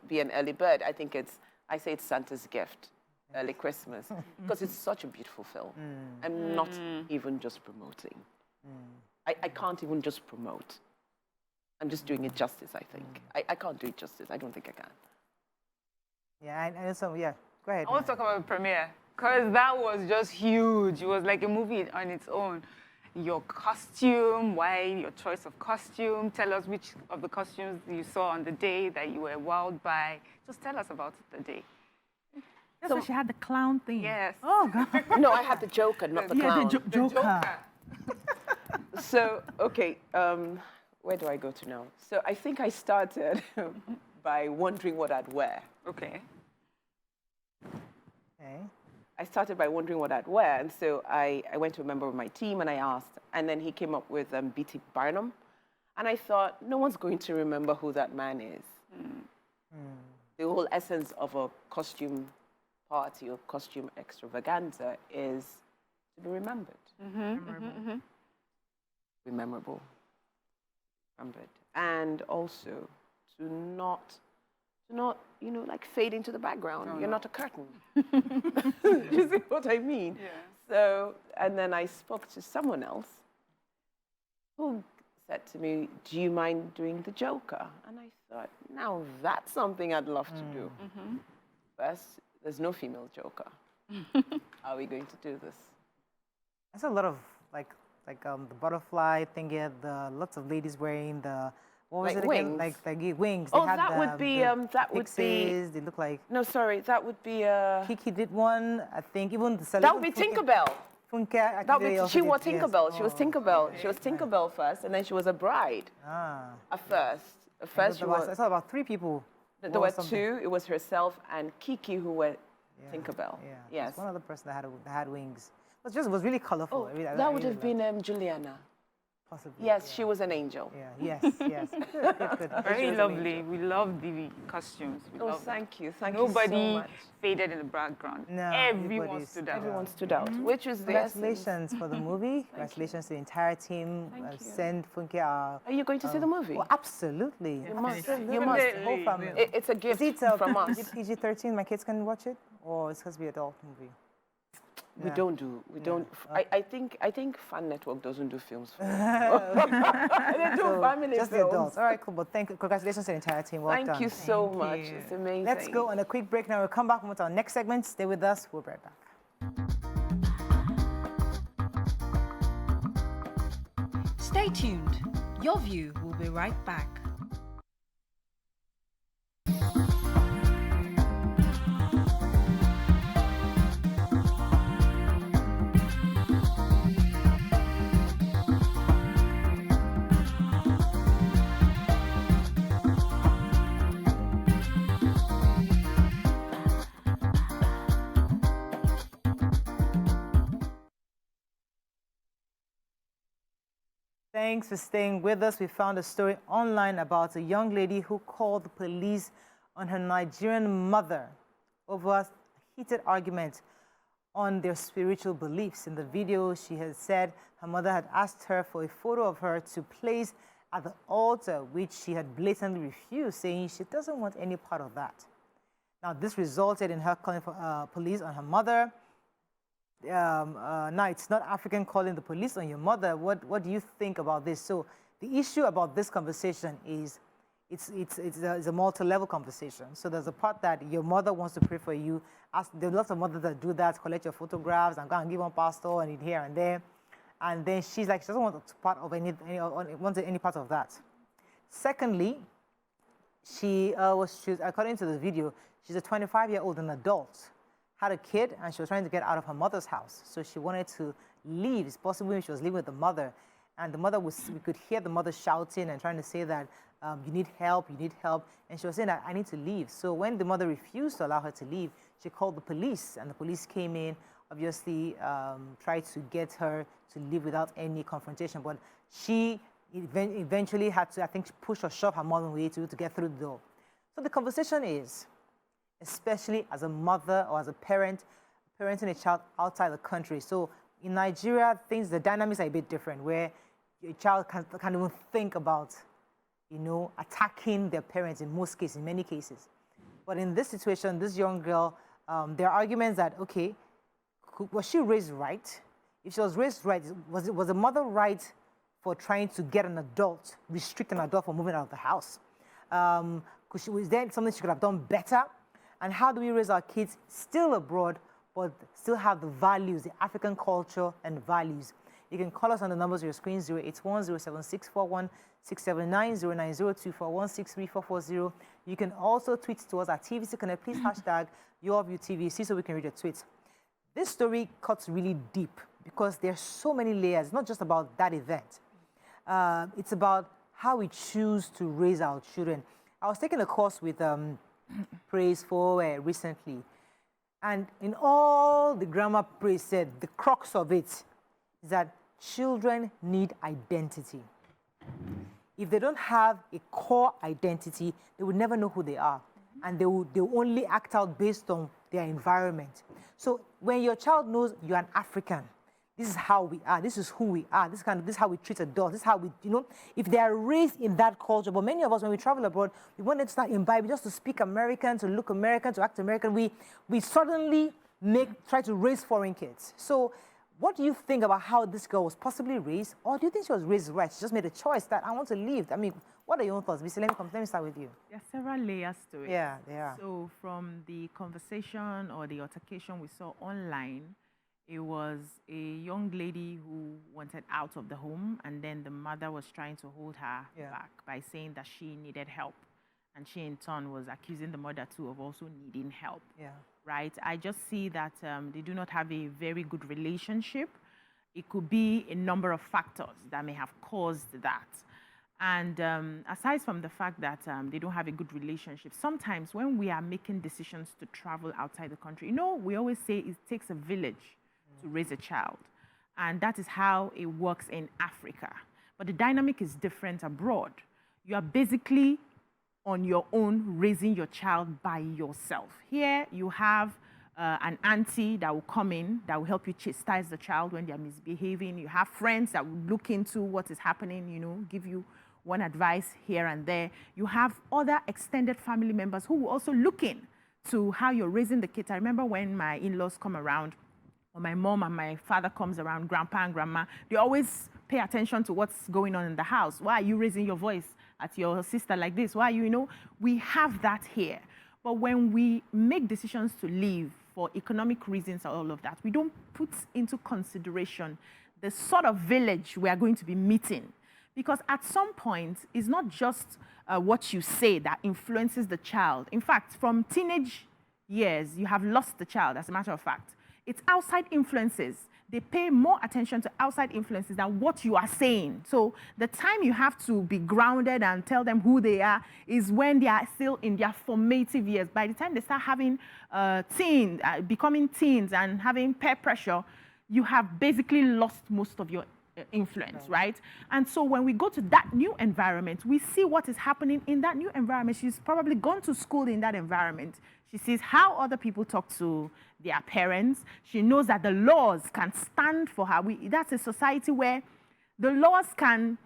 Be an early bird. I say it's Santa's gift, early Christmas, because it's such a beautiful film. I'm not even just promoting. I can't even just promote. I'm just doing it justice, I think. I can't do it justice. I don't think I can. Yeah, I know some. Yeah, go ahead. I want to talk about the premiere because that was just huge. It was like a movie on its own. Your costume, why your choice of costume? Tell us which of the costumes you saw on the day that you were wowed by. Just tell us about the day. That's why she had the clown thing. Yes. Oh, God. No, I had the Joker, not the clown. The Joker. So, okay, where do I go to now? So I think I started by wondering what I'd wear. Okay. Okay. I started by wondering what I'd wear, and so I went to a member of my team and I asked, and then he came up with B.T. Barnum, and I thought, no one's going to remember who that man is. The whole essence of a costume party or costume extravaganza is to be remembered. Memorable. Remembered. And also to not, you know, like fade into the background. You're not a curtain. You see what I mean? Yeah. So, and then I spoke to someone else who said to me, do you mind doing the Joker? And I thought, now that's something I'd love to do. First, there's no female Joker. How are we going to do this? There's a lot of like the butterfly thing. Yeah, lots of ladies wearing the what was Like it again? wings? Like wings. Oh, They had that would be pixies. They look like No, sorry, that would be Kiki did one. I think even the that would be Tinkerbell. Funke That would Akindele be, also she did, wore yes. Tinkerbell. She was Oh, Tinkerbell. okay. She was Tinkerbell first, and then she was a bride. At first. At first, she was. I saw about 3 people. There wore were something. 2. It was herself and Kiki who were Yeah, Tinkerbell. Yeah. Yes. There's one other person that had wings. It was really colorful. Oh, I that would really have been Juliana. possibly. Yes, yeah. she was an angel. Yeah. Yes. Good. Very was lovely. We love the costumes. We Oh, love them. thank you. Thank Nobody you so much. faded in the background. No, Everyone everybody's- stood out. Everyone stood out, which was the essence. Congratulations for the movie. Congratulations to the entire team. Thank you. Send Funke our... Are you going to see the movie? Oh, absolutely. You must. Absolutely. You must. The whole family. It's a gift Is it from us. PG-13? My kids can watch it? Or it's supposed to be an adult movie? We Yeah. don't do. We don't. I think Fan Network doesn't do films. For they do So, family just the films. adults. All right, cool. But congratulations to the entire team. Well Thank done. you so much. you. It's amazing. Let's go on a quick break now. We'll come back with our next segment. Stay with us. We'll be right back. Stay tuned. Your View will be right back. Thanks for staying with us. We found a story online about a young lady who called the police on her Nigerian mother over a heated argument on their spiritual beliefs. In the video, she has said her mother had asked her for a photo of her to place at the altar, which she had blatantly refused, saying she doesn't want any part of that. Now, this resulted in her calling for police on her mother. Now, it's not African calling the police on your mother. What do you think about this? So the issue about this conversation is it's a multi-level conversation. So there's a part that your mother wants to pray for you. There are lots of mothers that do that, collect your photographs and go and give one pastor and here and there. And then she's like, she doesn't want any part of that. Secondly, she was, according to the video, she's a 25-year-old, an adult, had a kid, and she was trying to get out of her mother's house. So she wanted to leave. It's possible she was living with the mother. And the mother we could hear the mother shouting and trying to say that you need help. And she was saying that I need to leave. So when the mother refused to allow her to leave, she called the police, and the police came in, obviously tried to get her to leave without any confrontation. But she eventually had to, I think, push or shove her mom away to get through the door. So the conversation is, especially as a mother or as a parent, parenting a child outside the country. So in Nigeria, the dynamics are a bit different, where your child can't even think about, attacking their parents in most cases, in many cases. But in this situation, this young girl, there are arguments that, okay, was she raised right? If she was raised right, was the mother right for trying to get an adult, restrict an adult from moving out of the house? Was there something she could have done better? And how do we raise our kids still abroad, but still have the values, the African culture and values? You can call us on the numbers on your screen, 081-07641-679-090-241-63440. You can also tweet to us at TVC Connect. Please hashtag YourViewTVC so we can read your tweets. This story cuts really deep because there's so many layers. It's not just about that event. It's about how we choose to raise our children. I was taking a course with Praise for recently. And in all the grammar Praise said, the crux of it is that children need identity. If they don't have a core identity, they will never know who they are. And they will only act out based on their environment. So when your child knows you're an African, this is how we are, this is who we are, this is how we treat adults, this is how we, if they are raised in that culture. But many of us, when we travel abroad, we want to start imbibing just to speak American, to look American, to act American. We suddenly try to raise foreign kids. So what do you think about how this girl was possibly raised? Or do you think she was raised right? She just made a choice that I want to leave. I mean, what are your own thoughts? Bisi, let me start with you. There are several layers to it. Yeah, there are. So from the conversation or the altercation we saw online, it was a young lady who wanted out of the home, and then the mother was trying to hold her back by saying that she needed help. And she, in turn, was accusing the mother, too, of also needing help. Yeah. Right? I just see that they do not have a very good relationship. It could be a number of factors that may have caused that. And aside from the fact that they don't have a good relationship, sometimes when we are making decisions to travel outside the country, we always say it takes a village to raise a child. And that is how it works in Africa. But the dynamic is different abroad. You are basically on your own raising your child by yourself. Here you have an auntie that will come in, that will help you chastise the child when they're misbehaving. You have friends that will look into what is happening, give you one advice here and there. You have other extended family members who will also look into how you're raising the kids. I remember when my in-laws come around, or my mom and my father comes around, grandpa and grandma, they always pay attention to what's going on in the house. Why are you raising your voice at your sister like this? Why are you, we have that here. But when we make decisions to leave for economic reasons or all of that, we don't put into consideration the sort of village we are going to be meeting. Because at some point, it's not just what you say that influences the child. In fact, from teenage years, you have lost the child, as a matter of fact. It's outside influences. They pay more attention to outside influences than what you are saying. So the time you have to be grounded and tell them who they are is when they are still in their formative years. By the time they start having becoming teens and having peer pressure, you have basically lost most of your influence, right? And so when we go to that new environment, we see what is happening in that new environment. She's probably gone to school in that environment. She sees how other people talk to their parents. She knows that the laws can stand for her. That's a society where the laws can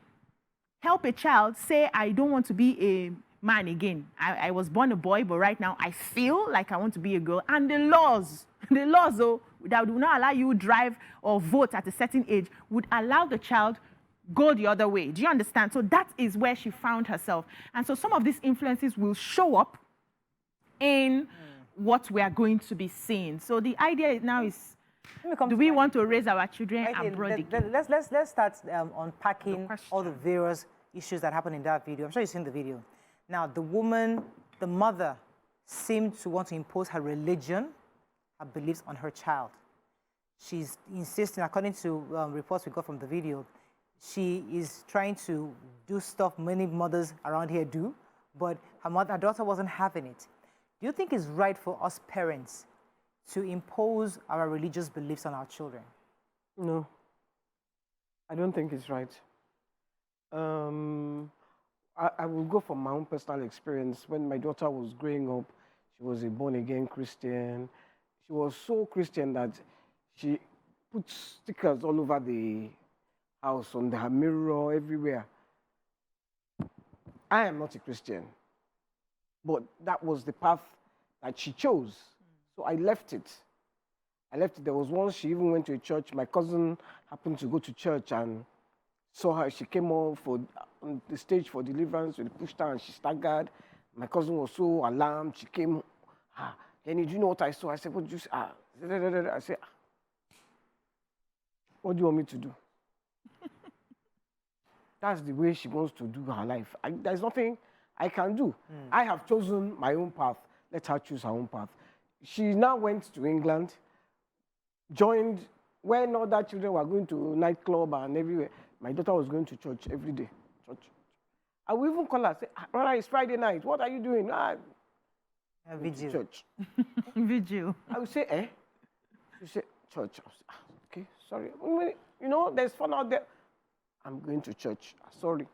help a child say, I don't want to be a man again. I was born a boy, but right now I feel like I want to be a girl. And the laws, though, that would not allow you to drive or vote at a certain age would allow the child go the other way. Do you understand? So that is where she found herself. And so some of these influences will show up in what we are going to be seeing. So the idea now is, do we want to raise our children abroad? Let's start unpacking all the various issues that happened in that video. I'm sure you've seen the video. Now, the woman, the mother, seemed to want to impose her religion, her beliefs on her child. She's insisting, according to reports we got from the video, she is trying to do stuff many mothers around here do, but her daughter wasn't having it. Do you think it's right for us parents to impose our religious beliefs on our children? No, I don't think it's right. I will go from my own personal experience. When my daughter was growing up, she was a born-again Christian. She was so Christian that she put stickers all over the house, on her mirror, everywhere. I am not a Christian, but that was the path that she chose. So I left it. There was once she even went to a church. My cousin happened to go to church and saw her. She came off on the stage for deliverance. We pushed her and she staggered. My cousin was so alarmed. She came. Kenny, do you know what I saw? I said, what did you say? I said, what do you want me to do? That's the way she wants to do her life. There's nothing I can do. I have chosen my own path. Let her choose her own path. She now went to England, joined when other children were going to nightclub and everywhere. My daughter was going to church every day. Church. I will even call her, say, Rara, it's Friday night. What are you doing? Vigil. Church. Vigil. I would say, eh? She said, church. I was, okay, sorry. You know, there's fun out there. I'm going to church. Sorry.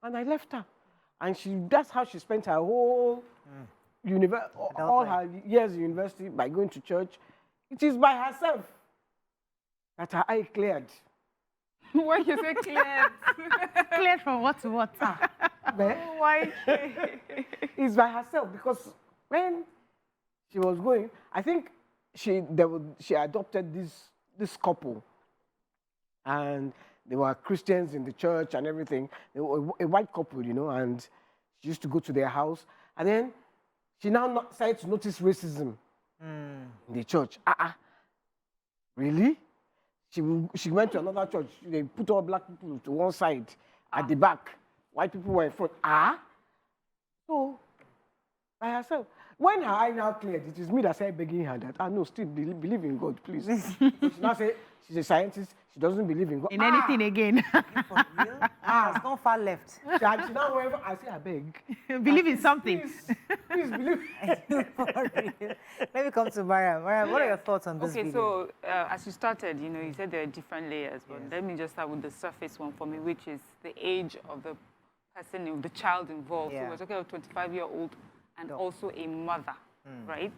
And I left her. And that's how she spent her whole all her years in university by going to church. It is by herself that her eye cleared. Why you say cleared? Cleared from what to what? Why? It's by herself because when she was going, I think she adopted this couple, and they were Christians in the church and everything. They were a white couple, you know, and she used to go to their house. And then she now started to notice racism in the church. Really? She went to another church. They put all black people to one side at the back. White people were in front. So, by herself. When her eye now cleared, it is me that started begging her that, no, still believe in God, please. So she now said, she's a scientist. She doesn't believe in God. In anything again. For real? It's gone far left. She now went, I say, I beg. Believe in something. Please believe. For real. Let me come to Mariam. Mariam, what are your thoughts on this video? So as you started, you said there are different layers, but let me just start with the surface one for me, which is the age of the person, the child involved. So we're talking about a 25-year-old and also a mother, right?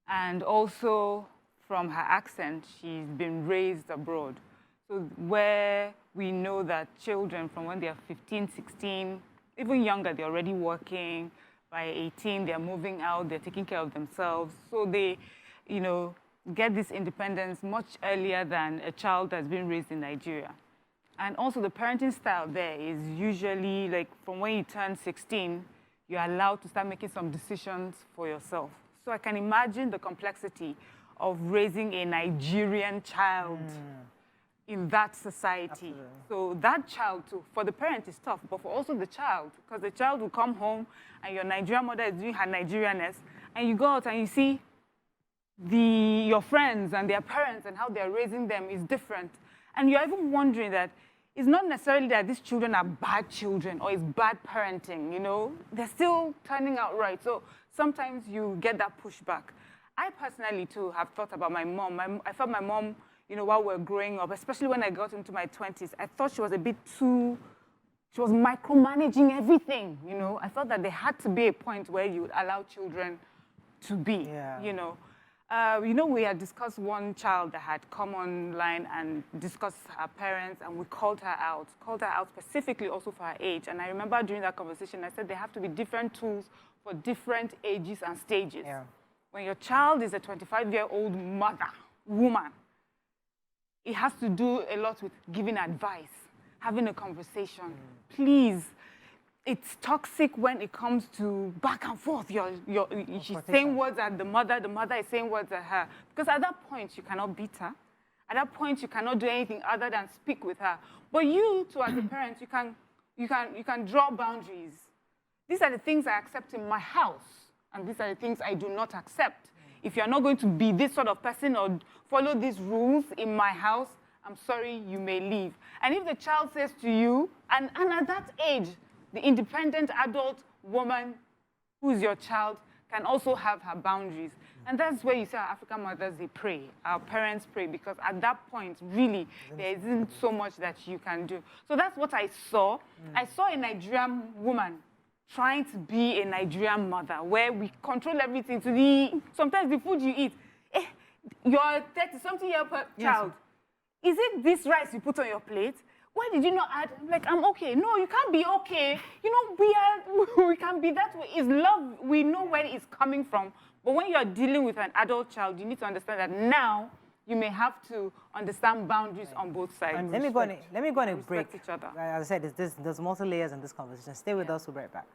And also, from her accent, she's been raised abroad. So where we know that children from when they are 15, 16, even younger, they're already working. By 18, they're moving out, they're taking care of themselves. So they, get this independence much earlier than a child that's been raised in Nigeria. And also the parenting style there is usually like from when you turn 16, you're allowed to start making some decisions for yourself. So I can imagine the complexity of raising a Nigerian child in that society. Absolutely. So that child too, for the parent is tough, but for also the child, because the child will come home and your Nigerian mother is doing her Nigerianness, and you go out and you see your friends and their parents and how they're raising them is different. And you're even wondering that it's not necessarily that these children are bad children or it's bad parenting, They're still turning out right. So sometimes you get that pushback. I personally, too, have thought about my mom. I felt my mom, you know, while we're growing up, especially when I got into my 20s, I thought she was a bit too, she was micromanaging everything, you know. I thought that there had to be a point where you would allow children to be, you know. You know, we had discussed one child that had come online and discussed her parents, and we called her out specifically also for her age. And I remember during that conversation, I said there have to be different tools for different ages and stages. Yeah. When your child is a 25-year-old woman, it has to do a lot with giving advice, having a conversation. Please, it's toxic when it comes to back and forth. She's saying words at the mother is saying words at her. Because at that point, you cannot beat her. At that point, you cannot do anything other than speak with her. But you, too, as a parent, you can draw boundaries. These are the things I accept in my house, and these are the things I do not accept. If you're not going to be this sort of person or follow these rules in my house, I'm sorry, you may leave. And if the child says to you, and at that age, the independent adult woman who's your child can also have her boundaries. And that's where you see our African mothers, they pray. Our parents pray, because at that point, really, there isn't so much that you can do. So that's what I saw. I saw a Nigerian woman trying to be a Nigerian mother, where we control everything to sometimes the food you eat. Your 30-something-year-old child, is it this rice you put on your plate? Why did you not add? Like, I'm okay. No, you can't be okay. You know, we can be that way. It's love. We know where it's coming from. But when you're dealing with an adult child, you need to understand that now you may have to understand boundaries on both sides. Let me go on a break. Each other. As I said, there's multiple layers in this conversation. Stay with us. We'll be right back.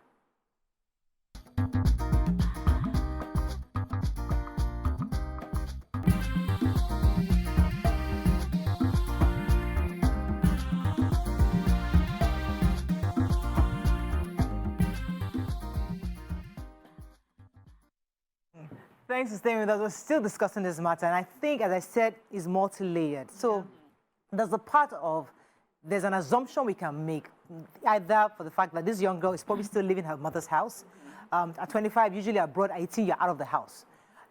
Thanks for staying with us. We're still discussing this matter, and I think, as I said, it's multi-layered. So there's a part of, there's an assumption we can make, either for the fact that this young girl is probably still living in her mother's house. At 25, usually abroad, at 18, you're out of the house.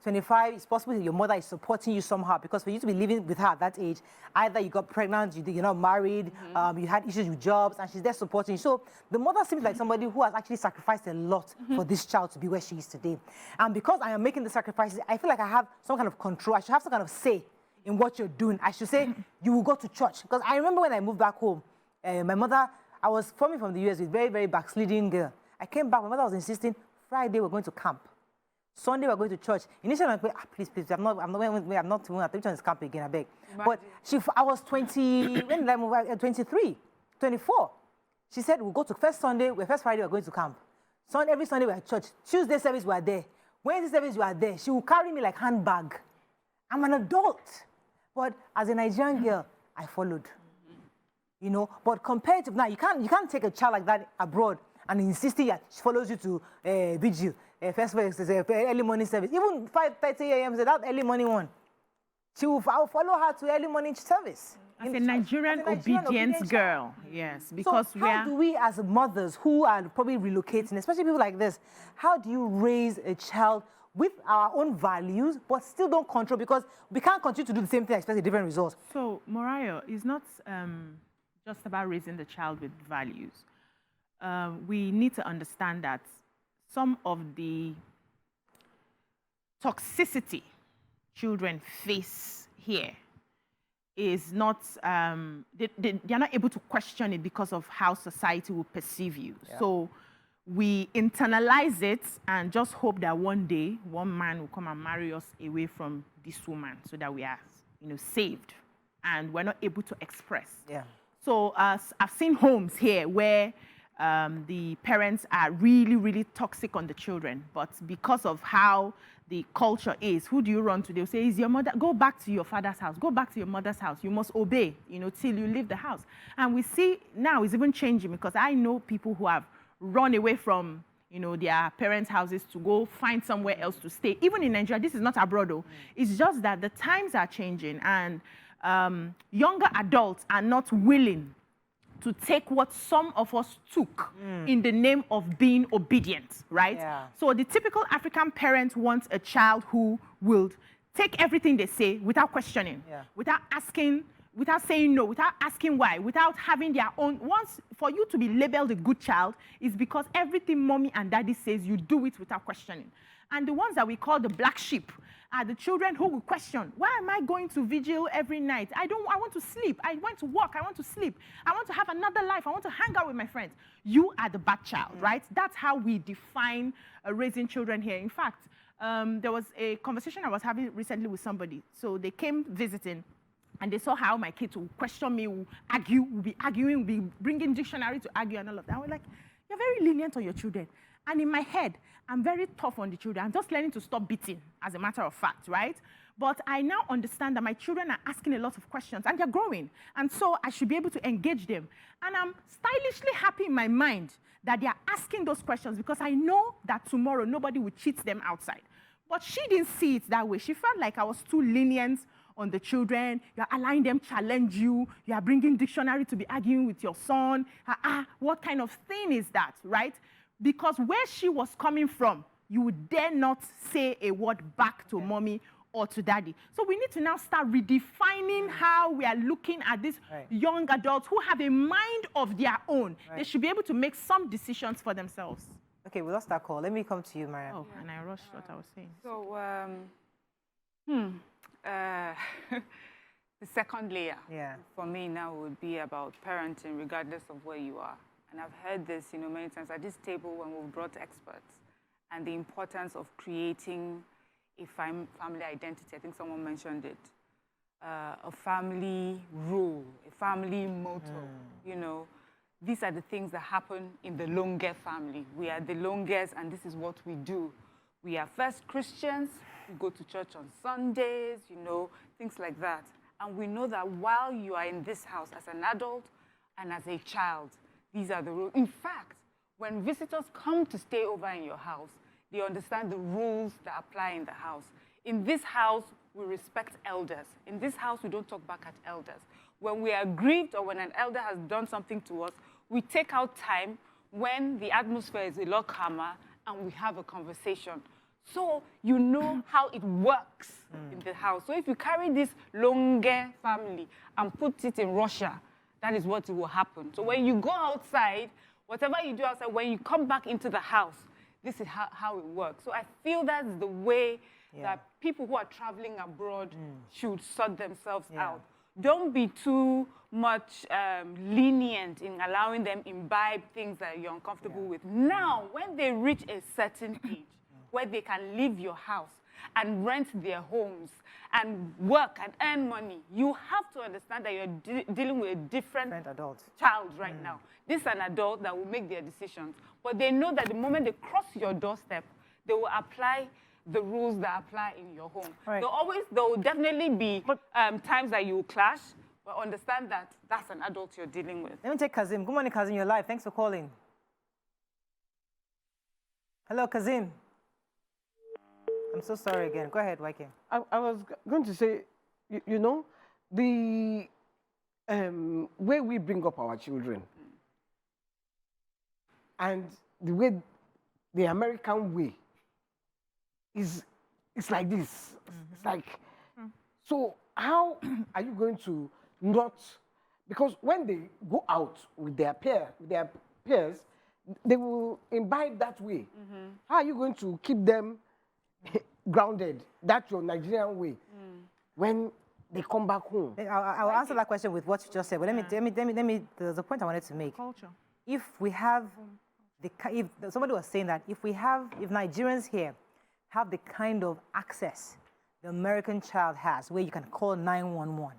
25, it's possible that your mother is supporting you somehow, because for you to be living with her at that age, either you got pregnant, you're not married, you had issues with jobs, and she's there supporting you. So the mother seems like somebody who has actually sacrificed a lot for this child to be where she is today. And because I am making the sacrifices, I feel like I have some kind of control. I should have some kind of say in what you're doing. I should say, you will go to church. Because I remember when I moved back home, my mother, I was coming from the US with a very, very backsliding girl. I came back, my mother was insisting, Friday we're going to camp. Sunday we're going to church. Initially, I'm like, please, I'm not I think it's camp again, I beg. But I was 20, when did I move? 23, 24. She said, we'll go to first Friday, we're going to camp. Every Sunday we're at church. Tuesday service, we're there. Wednesday service, we are there. She will carry me like handbag. I'm an adult. But as a Nigerian girl, I followed. You know, but compared to now, you can't take a child like that abroad and insisting that she follows you to vigil. First early morning service. Even 5:30 a.m. that early morning one. I'll follow her to early morning service. As a Nigerian obedient girl, yes. Because so how do we as mothers who are probably relocating, especially people like this, how do you raise a child with our own values, but still don't control, because we can't continue to do the same thing, expect a different result? So, Morayo, it's not just about raising the child with values. We need to understand that some of the toxicity children face here is not, they're not able to question it because of how society will perceive you. Yeah. So we internalize it and just hope that one day, one man will come and marry us away from this woman so that we are, saved and we're not able to express. Yeah. So I've seen homes here where the parents are really, really toxic on the children. But because of how the culture is, who do you run to? They'll say, is your mother, go back to your father's house, go back to your mother's house. You must obey, till you leave the house. And we see now it's even changing, because I know people who have run away from, their parents' houses to go find somewhere else to stay. Even in Nigeria, this is not abroad though. It's just that the times are changing, and younger adults are not willing to take what some of us took in the name of being obedient, right? Yeah. So the typical African parent wants a child who will take everything they say without questioning, without asking, without saying no, without asking why, without having their own. Once, for you to be labeled a good child is because everything mommy and daddy says, you do it without questioning. And the ones that we call the black sheep are the children who will question, why am I going to vigil every night? I want to sleep. I want to work. I want to sleep. I want to have another life. I want to hang out with my friends. You are the bad child, right? That's how we define raising children here. In fact, there was a conversation I was having recently with somebody. So they came visiting, and they saw how my kids will question me, will argue, will be arguing, will be bringing dictionary to argue and all of that. I was like, you're very lenient on your children. And in my head, I'm very tough on the children. I'm just learning to stop beating, as a matter of fact, right? But I now understand that my children are asking a lot of questions, and they're growing. And so I should be able to engage them. And I'm stylishly happy in my mind that they are asking those questions, because I know that tomorrow nobody will cheat them outside. But she didn't see it that way. She felt like I was too lenient on the children. You're allowing them challenge you. You are bringing dictionary to be arguing with your son. What kind of thing is that, right? Because where she was coming from, you would dare not say a word back to mommy or to daddy. So we need to now start redefining how we are looking at these young adults who have a mind of their own. They should be able to make some decisions for themselves. Okay, we lost that call. Let me come to you, Mariam. Oh, and I rushed what I was saying. So, the second layer for me now would be about parenting, regardless of where you are. And I've heard this, many times at this table when we've brought experts, and the importance of creating a family identity. I think someone mentioned it. A family rule, a family motto, These are the things that happen in the Longe family. We are the Longes, and this is what we do. We are first Christians. We go to church on Sundays, things like that. And we know that while you are in this house as an adult and as a child, these are the rules. In fact, when visitors come to stay over in your house, they understand the rules that apply in the house. In this house, we respect elders. In this house, we don't talk back at elders. When we are grieved or when an elder has done something to us, we take out time when the atmosphere is a lot calmer and we have a conversation. So you know how it works in the house. So if you carry this Longe family and put it in Russia, that is what will happen. So when you go outside, whatever you do outside, when you come back into the house, this is how it works. So I feel that's the way that people who are traveling abroad should sort themselves out. Don't be too much lenient in allowing them imbibe things that you're uncomfortable with. Now, when they reach a certain age where they can leave your house and rent their homes and work and earn money, you have to understand that you're dealing with a different adult child right now. This is an adult that will make their decisions. But they know that the moment they cross your doorstep, they will apply the rules that apply in your home. There will definitely be times that you will clash, but understand that that's an adult you're dealing with. Let me take Kazim. Good morning, Kazim. You're live. Thanks for calling. Hello, Kazim. I'm so sorry again. Go ahead, YK. I was going to say, the way we bring up our children and the way the American way it's like this. It's like, so how are you going to not, because when they go out with their peers, they will imbibe that way. How are you going to keep them grounded? That's your Nigerian way. When they come back home. I'll answer that question with what you just said. But let me. There's a point I wanted to make. Culture. If we have if somebody was saying that if Nigerians here have the kind of access the American child has, where you can call 911.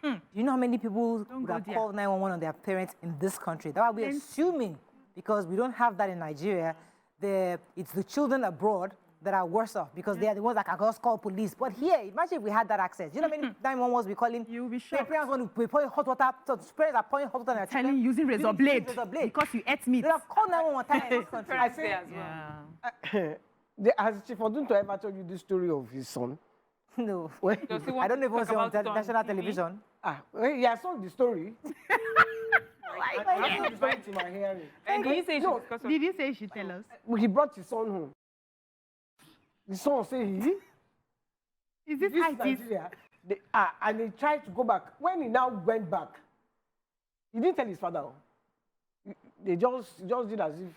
Do you know how many people would have called 911 on their parents in this country? That would be assuming, because we don't have that in Nigeria. It's the children abroad that are worse off, because they are the ones that can just call police. But here, imagine if we had that access. You know how many 911s we call in? You'll be shocked. Parents want to be pouring hot water. So parents are pouring hot water on their children. Using razor blade because you ate meat. They have called 911 times in this country. I say, has Chief Odunto ever told you the story of his son? No. I don't know if it was on national television. He has told the story. I told the story to my hearing. And did you say he should tell us? He brought his son home. The son said Is this how it is? Nigeria? And he tried to go back. When he now went back, he didn't tell his father. They just did as if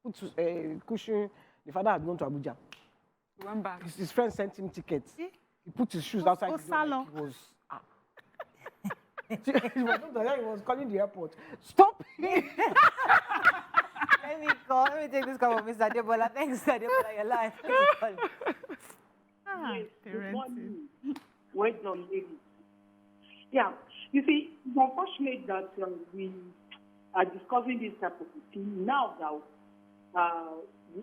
put a cushion. The father had gone to Abuja. He went back. His friend sent him tickets. He put his shoes outside the door. Like he was. He was calling the airport. Stop! Let me take this call from Mr. Debola. Thanks, Mr. Debola. You're live. Good morning. Well done, ladies. Yeah, you see, it's unfortunate that we are discussing this type of thing now that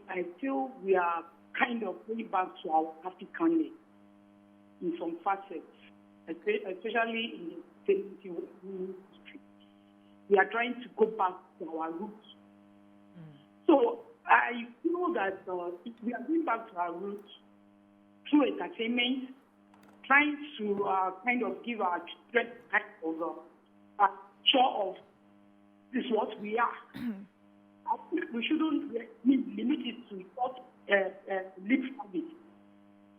I feel we are kind of going back to our African in some facets, especially in the industry. We are trying to go back to our roots. So I feel that if we are going back to our roots through entertainment, trying to kind of give our children kind of a show of this is what we are. I think we shouldn't limit it to what lip service.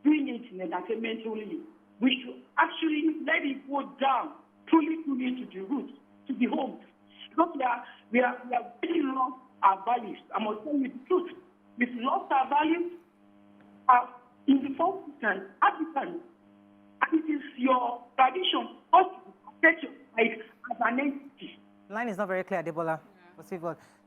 Doing it in entertainment only. We should actually let it go down, truly into the roots, to the homes. Because we are really lost our values. I must tell you the truth. We've lost our values in the first instance, African. And it is your tradition also to protect your life as an entity. Line is not very clear, Debola.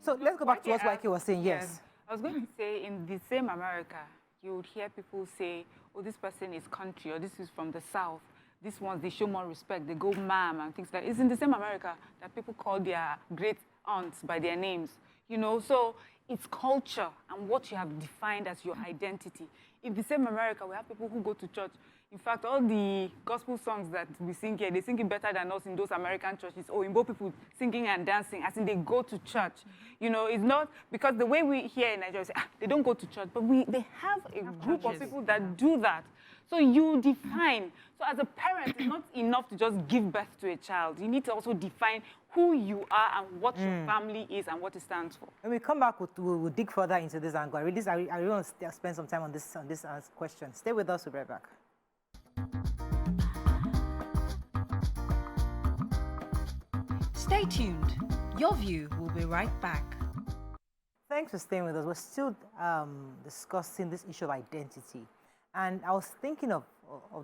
So let's go back to what Waiki was saying. Yes. I was going to say, in the same America, you would hear people say, oh, this person is country, or this is from the South. These ones, they show more respect. They go ma'am and things like that. It's in the same America that people call their great aunts by their names. You know, so it's culture and what you have defined as your identity. In the same America, we have people who go to church. In fact, all the gospel songs that we sing here, they sing it better than us in those American churches. Or in both people singing and dancing, as in they go to church. You know, it's not because the way we here in Nigeria say, they don't go to church, but they have a group of people that do that. So you define. So as a parent, it's not enough to just give birth to a child. You need to also define who you are and what your family is and what it stands for. When we come back, we'll dig further into this angle. I really want to spend some time on this question. Stay with us. We'll be right back. Stay tuned. Your view will be right back. Thanks for staying with us. We're still discussing this issue of identity. And I was thinking of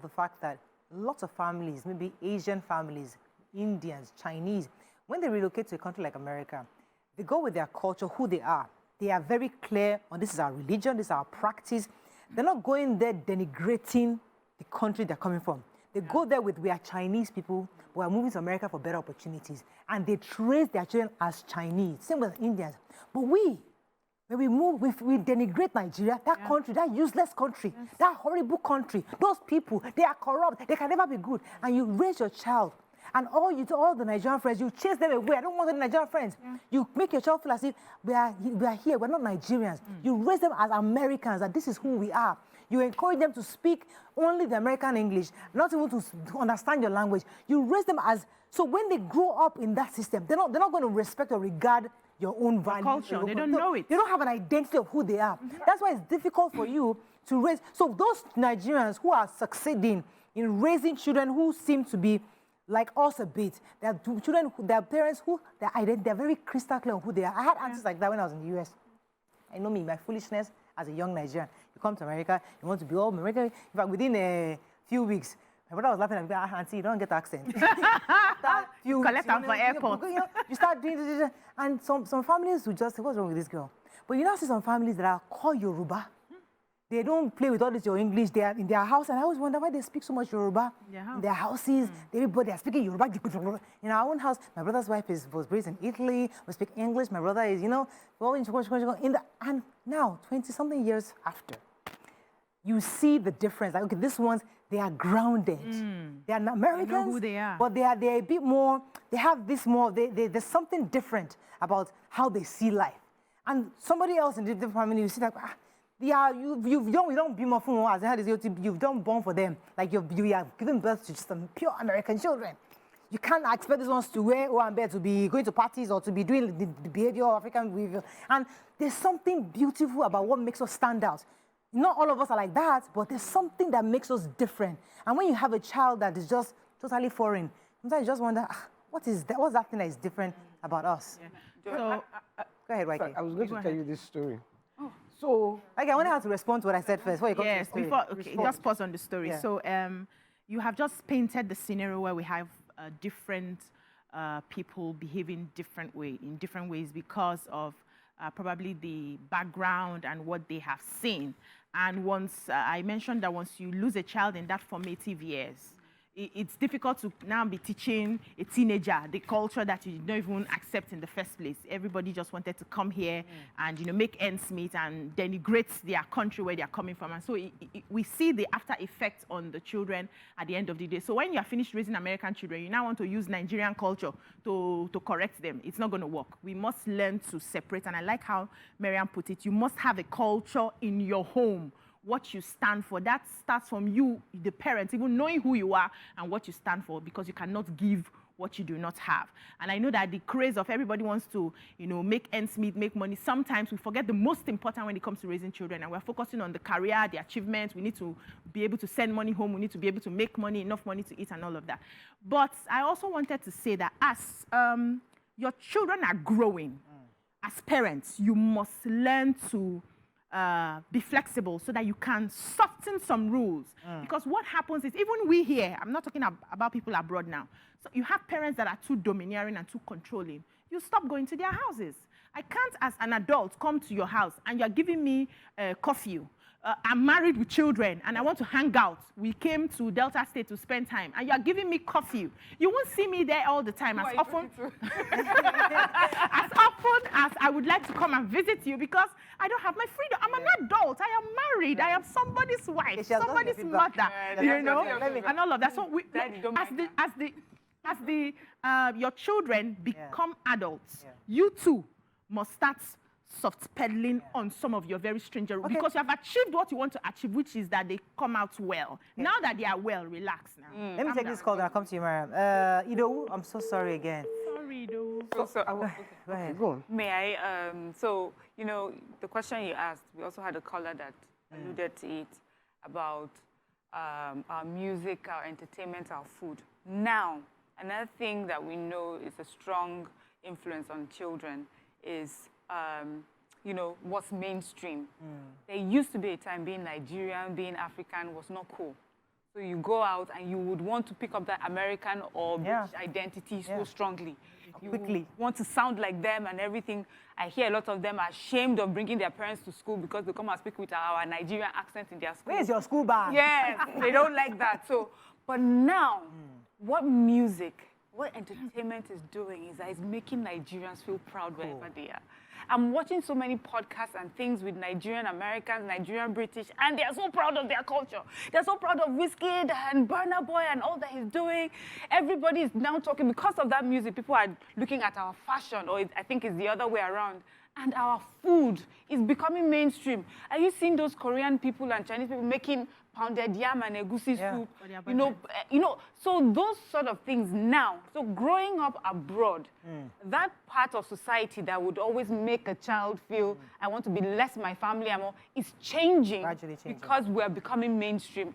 the fact that lots of families, maybe Asian families, Indians, Chinese, when they relocate to a country like America, they go with their culture, who they are. They are very clear on this is our religion, this is our practice. They're not going there denigrating the country they're coming from. They go there with, we are Chinese people, we are moving to America for better opportunities. And they trace their children as Chinese, same with Indians. But when we move, we denigrate Nigeria, that country, that useless country, that horrible country. Those people, they are corrupt, they can never be good. And you raise your child, and all the Nigerian friends, you chase them away. I don't want any Nigerian friends. You make your child feel as if we are here, we're not Nigerians. You raise them as Americans, that this is who we are. You encourage them to speak only the American English, not even to understand your language. You raise them as, so when they grow up in that system, they're not going to respect or regard your own values. Culture, they don't know it. They don't have an identity of who they are. That's why it's difficult for you to raise. So those Nigerians who are succeeding in raising children who seem to be like us a bit, their children, their parents who they're very crystal clear on who they are. I had aunts like that when I was in the US. I know me, my foolishness as a young Nigerian. You come to America, you want to be all American. In fact, within a few weeks, my brother was laughing at me, auntie, you don't get accent. Collect them for airport. You start doing this, and some families will just say, what's wrong with this girl? But you now see some families that are called Yoruba. They don't play with all this your English. They are in their house, and I always wonder why they speak so much Yoruba in their houses. Everybody are speaking Yoruba. In our own house, my brother's wife was raised in Italy. We speak English. My brother is, and now 20-something years after, you see the difference. Like, okay, these ones, they are grounded. They are Americans, they know who they are. But they're a bit more. They have this more. There's something different about how they see life. And somebody else in the different family, you see that. You don't be more from as you've done born for them. Like you have given birth to some pure American children. You can't expect these ones to wear O&B, to be going to parties or to be doing the behavior of African behavior. And there's something beautiful about what makes us stand out. not all of us are like that, but there's something that makes us different. And when you have a child that is just totally foreign, sometimes you just wonder, what is that? What's that thing that is different about us? Yeah. So, go ahead, Waike. I was going to tell you this story. Oh. So, I wonder how to respond to what I said first. Before you yes, to the story. before, okay, just pause on the story. Yeah. So, you have just painted the scenario where we have different people behaving in different ways because of probably the background and what they have seen. And once I mentioned that once you lose a child in that formative years, it's difficult to now be teaching a teenager the culture that you don't even accept in the first place. Everybody just wanted to come here and, you know, make ends meet and denigrate their country where they're coming from. And so we see the after effects on the children at the end of the day. So when you're finished raising American children, you now want to use Nigerian culture to correct them. It's not going to work. We must learn to separate. And I like how Mariam put it. You must have a culture in your home, what you stand for. That starts from you, the parents, even knowing who you are and what you stand for, because you cannot give what you do not have. And I know that the craze of everybody wants to, you know, make ends meet, make money. Sometimes we forget the most important when it comes to raising children, and we're focusing on the career, the achievements. We need to be able to send money home. We need to be able to make money, enough money to eat and all of that. But I also wanted to say that as your children are growing, as parents, you must learn to be flexible so that you can soften some rules. Because what happens is, even we here, I'm not talking about people abroad now, so you have parents that are too domineering and too controlling. You stop going to their houses. I can't, as an adult, come to your house and you're giving me curfew. I'm married with children and I want to hang out. We came to Delta State to spend time and you're giving me curfew. You won't see me there all the time as often as I would like to come and visit you, because I don't have my freedom. I'm an adult. I am married. I am somebody's wife, somebody's mother, you know, and all of that. So your children become adults, you too must start soft pedaling on some of your very strange rules, because you have achieved what you want to achieve, which is that they come out well. Now that they are well, relax now. Let me take this call and I'll come to you, Mariam. Ido, I'm so sorry again. Sorry, Ido. Go ahead. go on. May I? So, you know, the question you asked, we also had a caller that alluded to it about our music, our entertainment, our food. Now, another thing that we know is a strong influence on children is you know, what's mainstream. There used to be a time being Nigerian, being African was not cool. So you go out and you would want to pick up that American or British identity so strongly. You quickly want to sound like them and everything. I hear a lot of them are ashamed of bringing their parents to school because they come and speak with our Nigerian accent in their school. Where's your school bag? Yes, they don't like that. So, but now, what music, what entertainment is doing is that it's making Nigerians feel proud wherever they are. I'm watching so many podcasts and things with Nigerian Americans, Nigerian British, and they are so proud of their culture. They're so proud of Wizkid and Burna Boy and all that he's doing. Everybody is now talking, because of that music, people are looking at our fashion, or I think it's the other way around. And our food is becoming mainstream. Are you seeing those Korean people and Chinese people making pounded yam and egusi soup? You know, so those sort of things now. So growing up abroad, that part of society that would always make a child feel, I want to be less my family, is changing, gradually changing, because we're becoming mainstream.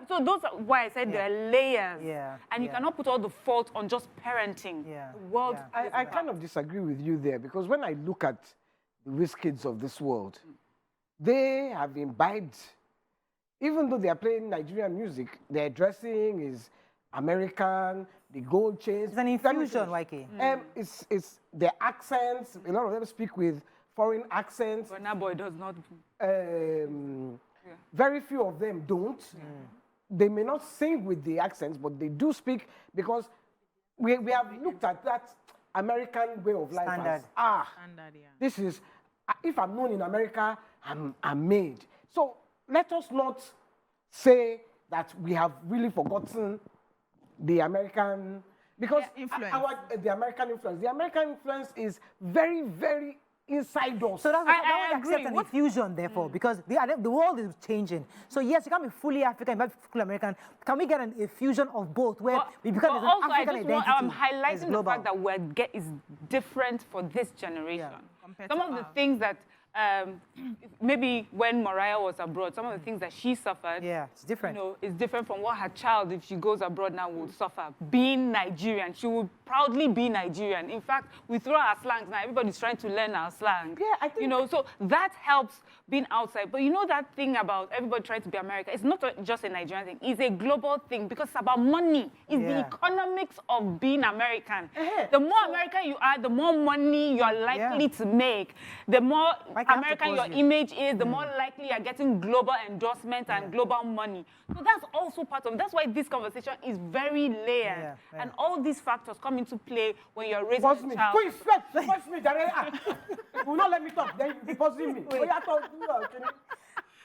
So those are why I said there are layers. And you cannot put all the fault on just parenting. The world. I kind of disagree with you there, because when I look at the Wizkids of this world, they have imbibed, even though they are playing Nigerian music, their dressing is American, the gold chains. It's an infusion, Waike. It's their accents. A lot of them speak with foreign accents. Burna Boy does not. Very few of them don't. They may not sing with the accents, but they do speak, because we have looked at that American way of life as, this is, if I'm known in America, I'm made. So let us not say that we have really forgotten the American, because the American influence is very, very inside us. So that's I accept an infusion, therefore, because the world is changing. So yes, you can't be fully African, you can't be fully American. Can we get an infusion of both, where we become an African identity? I'm highlighting the fact that is different for this generation. Some of the things that maybe when Mariah was abroad, some of the things that she suffered, Yeah, it's different. you know, it's different from what her child, if she goes abroad now, will suffer. Being Nigerian, she will proudly be Nigerian. In fact, we throw our slangs now. Everybody's trying to learn our slang. Yeah, I think... You know, so that helps being outside. But you know that thing about everybody trying to be American, it's not just a Nigerian thing. It's a global thing because it's about money. It's the economics of being American. The more American you are, the more money you're likely to make. The more American your image is, the more likely you're getting global endorsement and global money. So that's also part of it. That's why this conversation is very layered. And all these factors come into play when you're raising a child. Who is force me, you will not let me talk, then you'll be forcing me.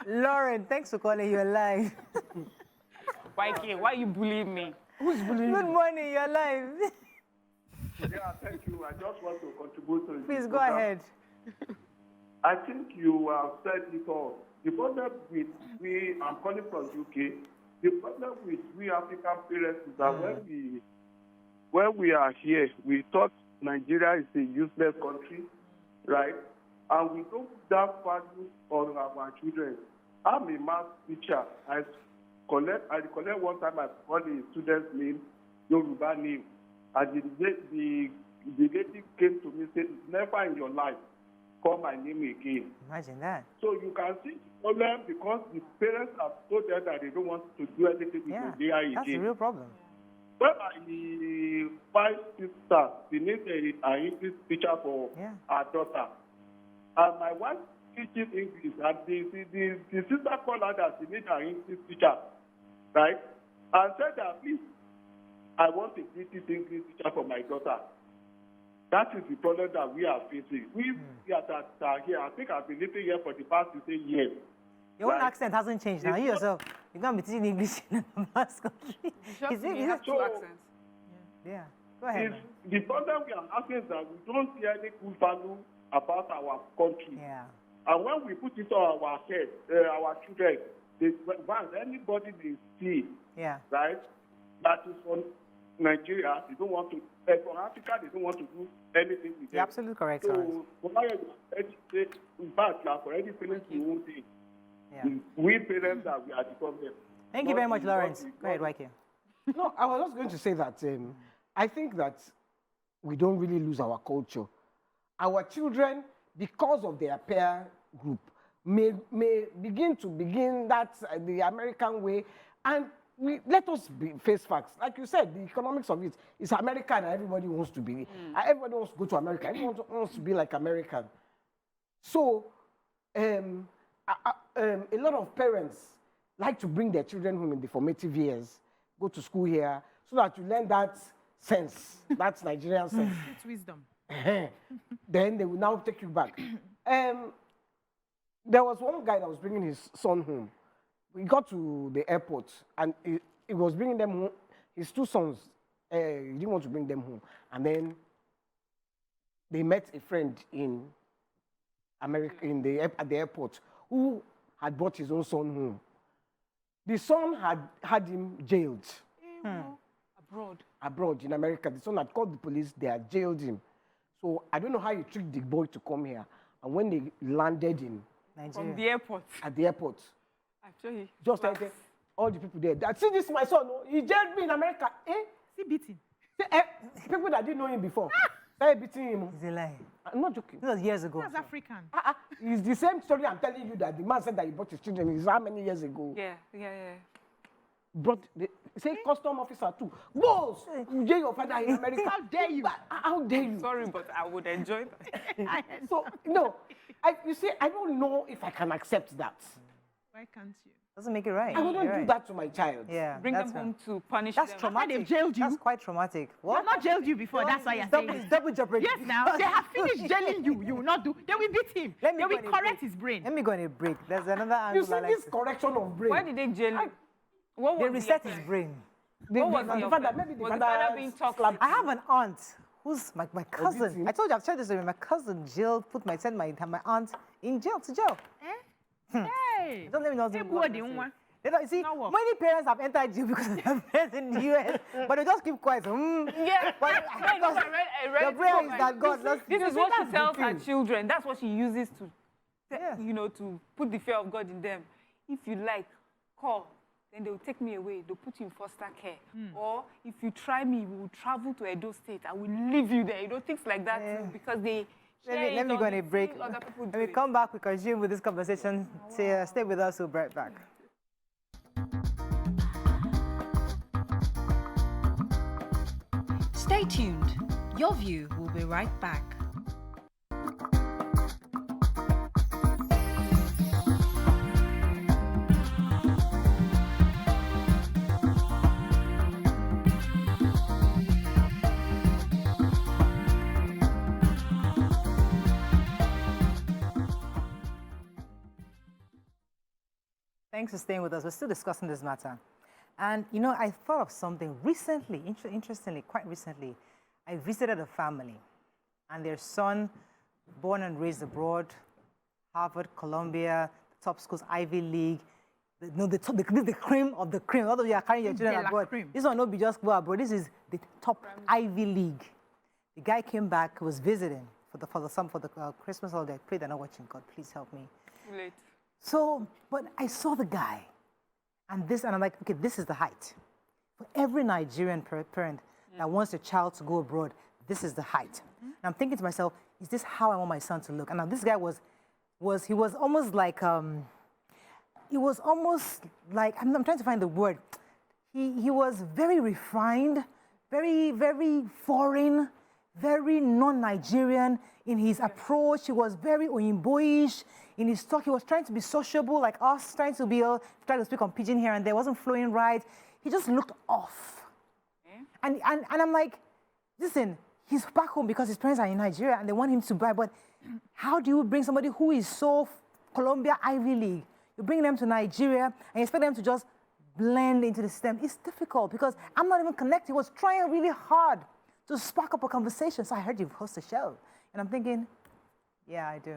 Lauren, thanks for calling. You're live. Why are you bullying me? Who's bullying Good morning, you're live. Yeah, thank you. I just want to contribute to Please go ahead. I think you have said it all. The problem with I'm calling from UK, the problem with we African parents is that when we are here, we thought Nigeria is a useless country, right? And we don't put that value on our children. I'm a math teacher. I collect one time I called a student's name, Yoruba name, and the lady came to me and said, never in your life call my name again. Imagine that. So you can see the problem because the parents have told them that they don't want to do anything with Nigeria again. That's a real problem. Well, my sister, she needs an English teacher for her daughter. And my wife teaches English, and the sister called her that she needs an English teacher, right? And said that, please, I want a British English teacher for my daughter. That is the problem that we are facing. We that are here, I think I've been living here for the past 15 years. Your own accent hasn't changed now. You yourself, you're going to be teaching English in the last country. You have two accents. Yeah. Go ahead. The problem we are having is that we don't see any good value about our country. Yeah. And when we put it on our head, our children, anybody they see, right, that is from Nigeria, they don't want to, from Africa, they don't want to do anything with them. You're absolutely correct. So, in fact, you are already feeling the whole thing. We parents that we are the problem. Thank you very much, Lawrence. Go ahead, Waike. No, I was just going to say that I think that we don't really lose our culture. Our children, because of their peer group, may begin that the American way, and let us face facts. Like you said, the economics of it is American, and everybody wants to be. Everybody wants to go to America. Everyone wants to be like American. So, a lot of parents like to bring their children home in the formative years, go to school here, so that you learn that sense, that Nigerian sense. It's wisdom. Then they will now take you back. There was one guy that was bringing his son home. We got to the airport, and he was bringing them home. His two sons, he didn't want to bring them home. And then they met a friend in America, at the airport, who had brought his own son home. The son had him jailed. Abroad in America. The son had called the police. They had jailed him. So I don't know how you tricked the boy to come here. And when they landed in Nigeria. From the airport. At the airport, Actually, just like that, all the people there. See, this is my son. Oh, he jailed me in America. See beating. People that didn't know him before. Started beating him. It's a lie. I'm not joking. This was years ago. That's African. It's the same story I'm telling you that the man said that he brought his children. It's how many years ago? yeah. Brought say custom officer too. Whoa! You jail your father in America. How dare you? How dare you? Sorry, but I would enjoy that. So no, you see, I don't know if I can accept that. Why can't you? Doesn't make it right. I wouldn't do that to my child. Yeah. Bring them home to punish them. That's traumatic. They've jailed you. That's quite traumatic. What? They've not jailed you before. That's why you're saying It's it. double jeopardy. Yes, now they have finished jailing you. You will not do. They will beat him. They will correct his brain. Let me go on a break. There's another You angle see I like this to- correction of brain. Why did they jail him? What They was reset the his offense? brain. What was the father, offense? maybe the Was the father father being toxic? slapped I have an aunt who's my cousin. beating? I told you, I've shared this with you. My cousin jailed, sent my aunt in jail to jail. Hey. Don't let me know. Hey, boy, the one. They don't, see, Not work. many parents have entered jail because of their parents in the US, but they just keep quiet. Yeah, But I read the it prayer from is my- that God loves This is what she that's the tells her thing. children. That's what she uses to you know, to put the fear of God in them. If you like, call. Then they'll take me away. They'll put you in foster care. Or if you try me, we will travel to Edo State. I will leave you there. You know, things like that too, because they... Let me go on a break. When we come back, we continue with this conversation. Stay with us, we'll be right back. Stay tuned. Your View will be right back. Thanks for staying with us. We're still discussing this matter. And, you know, I thought of something recently, interestingly, quite recently. I visited a family, and their son, born and raised abroad, Harvard, Columbia, top schools, Ivy League, the cream of the cream. Although you are carrying your children abroad. This one not be just go abroad. This is the top Ivy League. The guy came back, was visiting for the Christmas holiday. I prayed they're not watching. God, please help me. Late. So, but I saw the guy, and I'm like, okay, this is the height. For every Nigerian parent that wants a child to go abroad, this is the height. And I'm thinking to myself, is this how I want my son to look? And now this guy was almost like, I'm trying to find the word. He was very refined, very, very foreign, very non-Nigerian in his approach. He was very Oyinbo-ish in his talk. He was trying to be sociable like us, trying to speak on pidgin here and there. Wasn't flowing right. He just looked off. And I'm like, listen, he's back home because his parents are in Nigeria and they want him to buy. But how do you bring somebody who is so Columbia Ivy League? You bring them to Nigeria and you expect them to just blend into the system. It's difficult because I'm not even connected. He was trying really hard to spark up a conversation. So I heard you host a show. And I'm thinking, yeah, I do.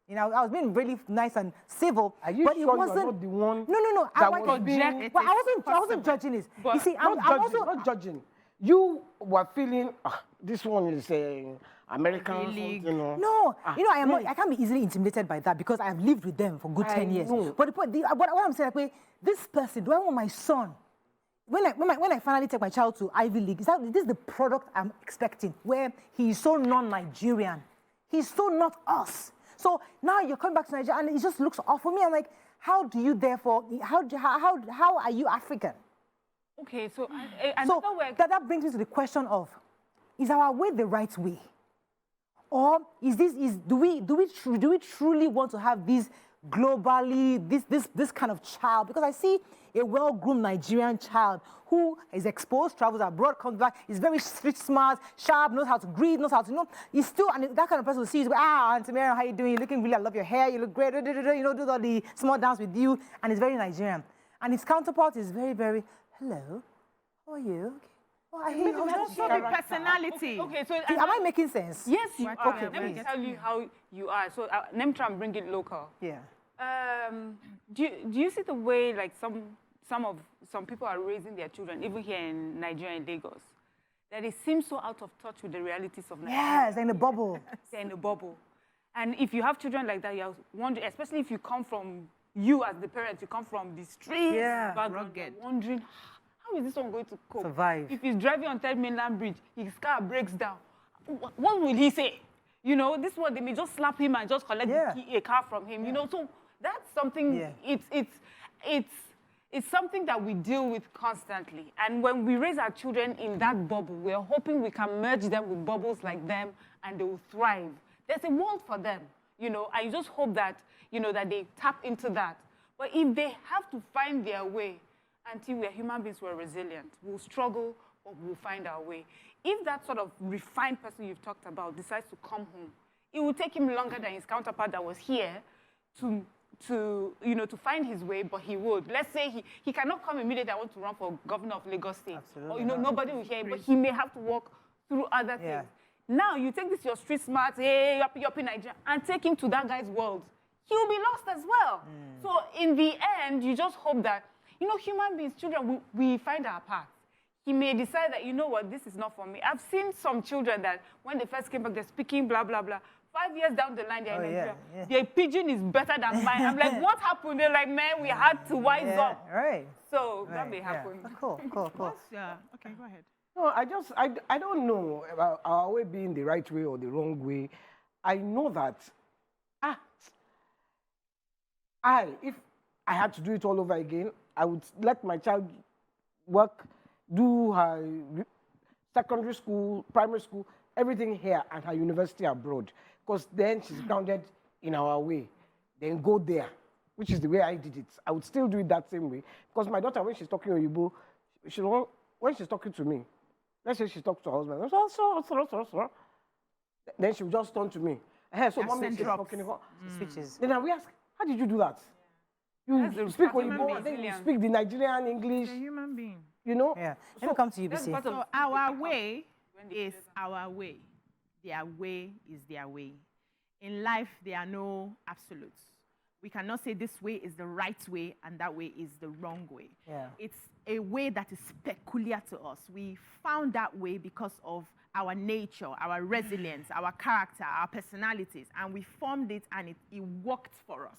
You know, I was being really nice and civil. Are you but sure it wasn't, you're not the one? No. I wasn't judging it. But you see, not judging. You were feeling, this one is American, you know. No, I am not. I can't be easily intimidated by that because I've lived with them for good 10 years. Know. But what I'm saying, like, this person, do I want my son? When I finally take my child to Ivy League, this is the product I'm expecting, where he's so non-Nigerian. He's so not us. So now you're coming back to Nigeria and it just looks off for me. I'm like, how do you therefore, how are you African? Okay, so that brings me to the question of, is our way the right way? Or do we truly want to have this globally, this kind of child? Because I see a well-groomed Nigerian child who is exposed, travels abroad, comes back, is very street smart, sharp, knows how to greet, knows how to, he's still, and that kind of person will see you, Auntie Mary, how you doing? You're looking really, I love your hair, you look great, do all the small dance with you, and he's very Nigerian. And his counterpart is very, very, hello, how are you? Okay. Also the personality. Okay, so am I making sense? Yes, you are. Okay, let me tell you how you are. So let me try and bring it local. Yeah. Do you see the way like some people are raising their children, even here in Nigeria and Lagos, that they seem so out of touch with the realities of Nigeria? Yes, they're in a bubble. They're in a bubble. And if you have children like that, you're wondering, especially if you come from, you as the parents, you come from the streets, background, you're wondering, how is this one going to cope? Survive. If he's driving on Third Mainland Bridge, his car breaks down, what will he say? You know, this one, they may just slap him and just collect a car from him. You know, so that's something, it's something that we deal with constantly. And when we raise our children in that bubble, we're hoping we can merge them with bubbles like them and they will thrive. There's a world for them, you know, and you just hope that, you know, that they tap into that. But if they have to find their way, until we're human beings, we're resilient. We'll struggle, but we'll find our way. If that sort of refined person you've talked about decides to come home, it will take him longer than his counterpart that was here to find his way, but he would. Let's say he cannot come immediately, I want to run for governor of Lagos State. Absolutely. Or, you know, nobody will hear him, but he may have to walk through other things. Now, you take this, your street smart, hey, yuppie in Nigeria, and take him to that guy's world. He will be lost as well. So in the end, you just hope that, you know, human beings, children, we find our path. He may decide that, you know what, this is not for me. I've seen some children that when they first came back, they're speaking blah, blah, blah. 5 years down the line, they're in Nigeria. yeah. Their pidgin is better than mine. I'm like, what happened? They're like, man, we had to wise up. Right. So that may happen. Cool. Yeah. Okay, go ahead. No, I don't know about our way being the right way or the wrong way. I know that, if I had to do it all over again, I would let my child work, do her secondary school, primary school, everything here and her university abroad. Because then she's grounded in our way. Then go there, which is the way I did it. I would still do it that same way. Because my daughter, when she's talking Oyibo, when she's talking to me, let's say she talks to her husband, then she'll just turn to me. Hey, so mommy is talking. Switches. Then we ask, how did you do that? You speak Oyibo, and then you speak the Nigerian English. A human being. You know? Yeah. Let me come to you, BC. So our way is our way. Their way is their way. In life, there are no absolutes. We cannot say this way is the right way and that way is the wrong way. Yeah. It's a way that is peculiar to us. We found that way because of our nature, our resilience, our character, our personalities, and we formed it and it worked for us.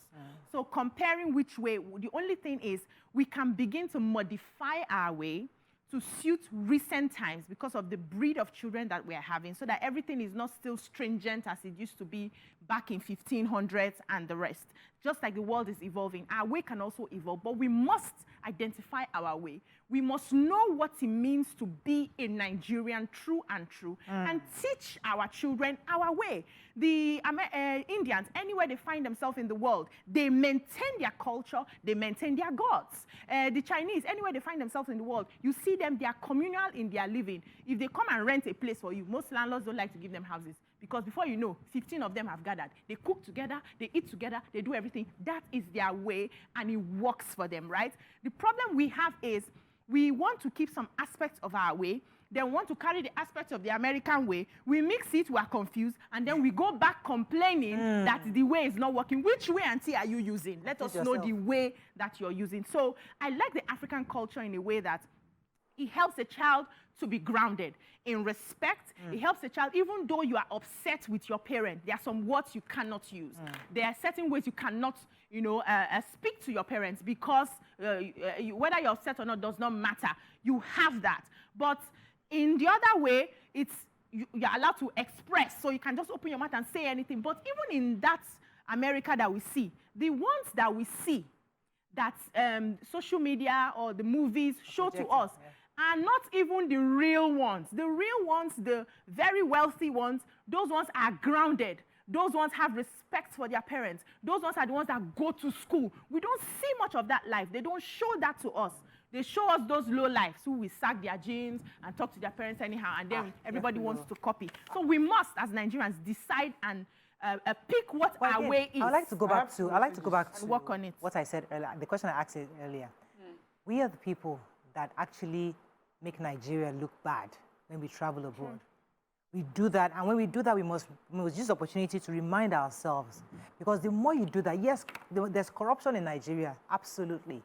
So comparing which way, the only thing is we can begin to modify our way to suit recent times because of the breed of children that we are having, so that everything is not still stringent as it used to be back in 1500s and the rest. Just like the world is evolving, our way can also evolve, but we must identify our way. We must know what it means to be a Nigerian true and true and teach our children our way. The Indians, anywhere they find themselves in the world, they maintain their culture, they maintain their gods. The Chinese, anywhere they find themselves in the world, you see them, they are communal in their living. If they come and rent a place for you, most landlords don't like to give them houses. Because before you know, 15 of them have gathered. They cook together, they eat together, they do everything. That is their way, and it works for them, right? The problem we have is we want to keep some aspects of our way, then want to carry the aspects of the American way. We mix it, we are confused, and then we go back complaining that the way is not working. Which way, auntie, are you using? Let us know the way that you're using. So I like the African culture in a way that it helps a child to be grounded in respect. It helps a child, even though you are upset with your parent, there are some words you cannot use. There are certain ways you cannot, speak to your parents because whether you're upset or not does not matter. You have that. But in the other way, you're allowed to express, so you can just open your mouth and say anything. But even in that America that we see, the ones that we see that social media or the movies show to us are not even the real ones. The real ones, the very wealthy ones, those ones are grounded. Those ones have respect for their parents. Those ones are the ones that go to school. We don't see much of that life. They don't show that to us. They show us those low lives who will sack their jeans and talk to their parents anyhow, and then everybody wants to copy. So we must, as Nigerians, decide and pick what our way is. I'd like to go back to work on it. What I said earlier, the question I asked earlier. We are the people that actually make Nigeria look bad when we travel abroad. We do that, and when we do that, we must use the opportunity to remind ourselves. Because the more you do that, yes, there's corruption in Nigeria, absolutely.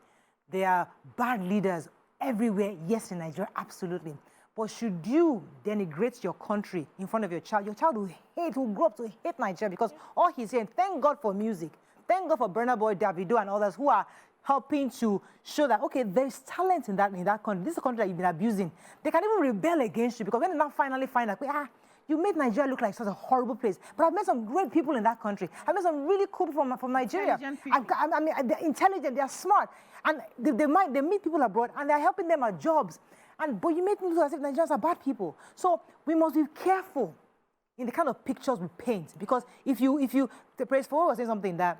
There are bad leaders everywhere, yes, in Nigeria, absolutely. But should you denigrate your country in front of your child will grow up to hate Nigeria, because all he's saying, thank God for music, thank God for Burna Boy, Davido, and others who are helping to show that, okay, there's talent in that country. This is a country that you've been abusing. They can even rebel against you, because when they now finally find out, you made Nigeria look like such a horrible place. But I've met some great people in that country. I've met some really cool people from Nigeria. They're intelligent, they're smart. And they meet people abroad, and they're helping them at jobs. But you make me look as if Nigerians are bad people. So we must be careful in the kind of pictures we paint. Because if you the Praise for was saying something that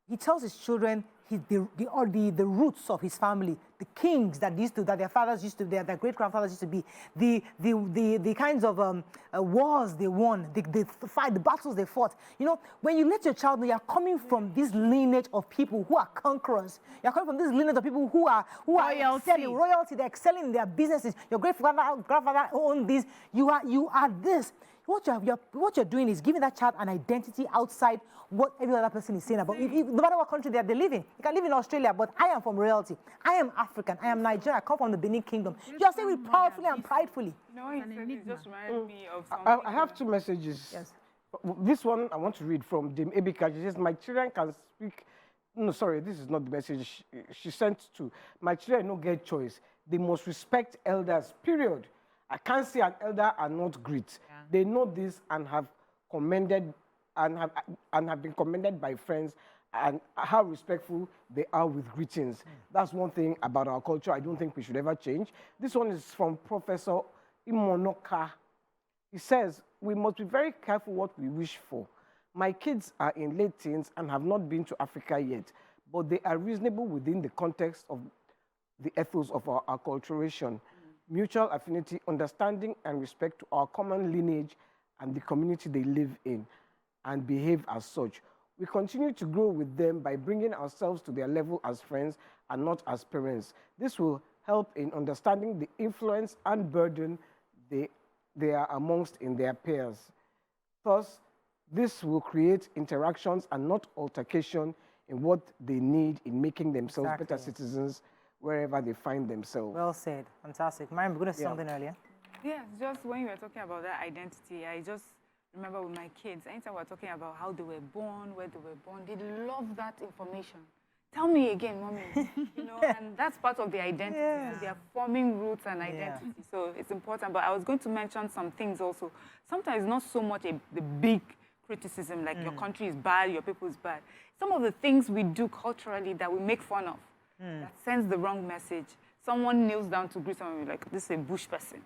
he tells his children the roots of his family, the kings that their fathers used to, their great grandfathers used to be, the kinds of wars they won, the battles they fought. When you let your child know you're coming from this lineage of people who are conquerors, you're coming from this lineage of people who are excelling royalty, they're excelling in their businesses. Your grandfather owned this. You are this. What you're doing is giving that child an identity outside what every other person is saying about. No matter what country they live in. You can live in Australia, but I am from royalty. I am African. I am Nigerian. I come from the Benin Kingdom. You are saying it powerfully and pridefully. It just reminded me of something. I have two messages This one I want to read from Dame Ebika. She says, my children can speak. No, sorry, this is not the message she sent to. My children no get choice. They must respect elders, period. I can't say an elder and not greet. Yeah. They know this and have commended and have been commended by friends and how respectful they are with greetings. That's one thing about our culture I don't think we should ever change. This one is from Professor Imonoka. He says, we must be very careful what we wish for. My kids are in late teens and have not been to Africa yet, but they are reasonable within the context of the ethos of our acculturation, mutual affinity, understanding, and respect to our common lineage and the community they live in, and behave as such. We continue to grow with them by bringing ourselves to their level as friends and not as parents. This will help in understanding the influence and burden they are amongst in their peers. Thus, this will create interactions and not altercation in what they need in making themselves better citizens wherever they find themselves. Well said. Fantastic. Mariam, we're going to say something earlier. Yes, just when you were talking about that identity, I just remember with my kids, anytime we're talking about how they were born, where they were born, they love that information. Tell me again, Mommy. You know, and that's part of the identity. Yeah. So they are forming roots and identity. Yeah. So it's important. But I was going to mention some things also. Sometimes not so much the big criticism, like your country is bad, your people is bad. Some of the things we do culturally that we make fun of, that sends the wrong message. Someone kneels down to greet someone, like, this is a bush person.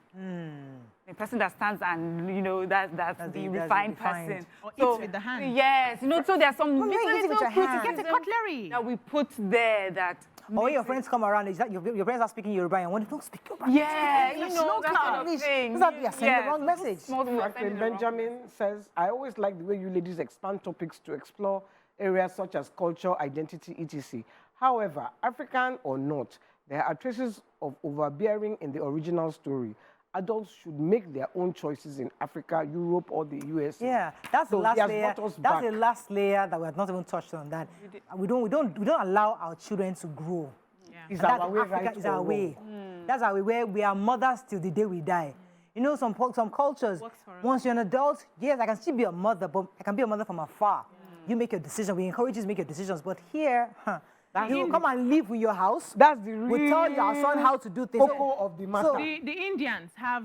The person that stands and, you know, that's the refined person. Or so, eats with the hand. Yes, you know, so there's some little criticism get a cutlery that we put there that... Or when your friends come around, is that your friends are speaking Yoruba and when they don't speak Yoruba. Yeah, you know, that kind of thing. Does that be sending the wrong message? Franklin Benjamin says, I always like the way you ladies expand topics to explore areas such as culture, identity, etc. However, African or not, there are traces of overbearing in the original story. Adults should make their own choices in Africa, Europe, or the US. Yeah, that's the last layer. That's the last layer that we have not even touched on. That we don't allow our children to grow. Yeah. It's our way, Africa is our way. That's our way. Where we are mothers till the day we die. You know, some cultures. Once you're an adult, yes, I can still be a mother, but I can be a mother from afar. You make your decision. We encourage you to make your decisions. But here, you come and live with your house. That's the real. We tell your son how to do things. Of the matter. So the Indians have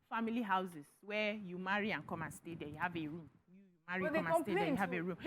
family houses where you marry and come and stay there. You have a room. You marry, come and stay there. You have a room.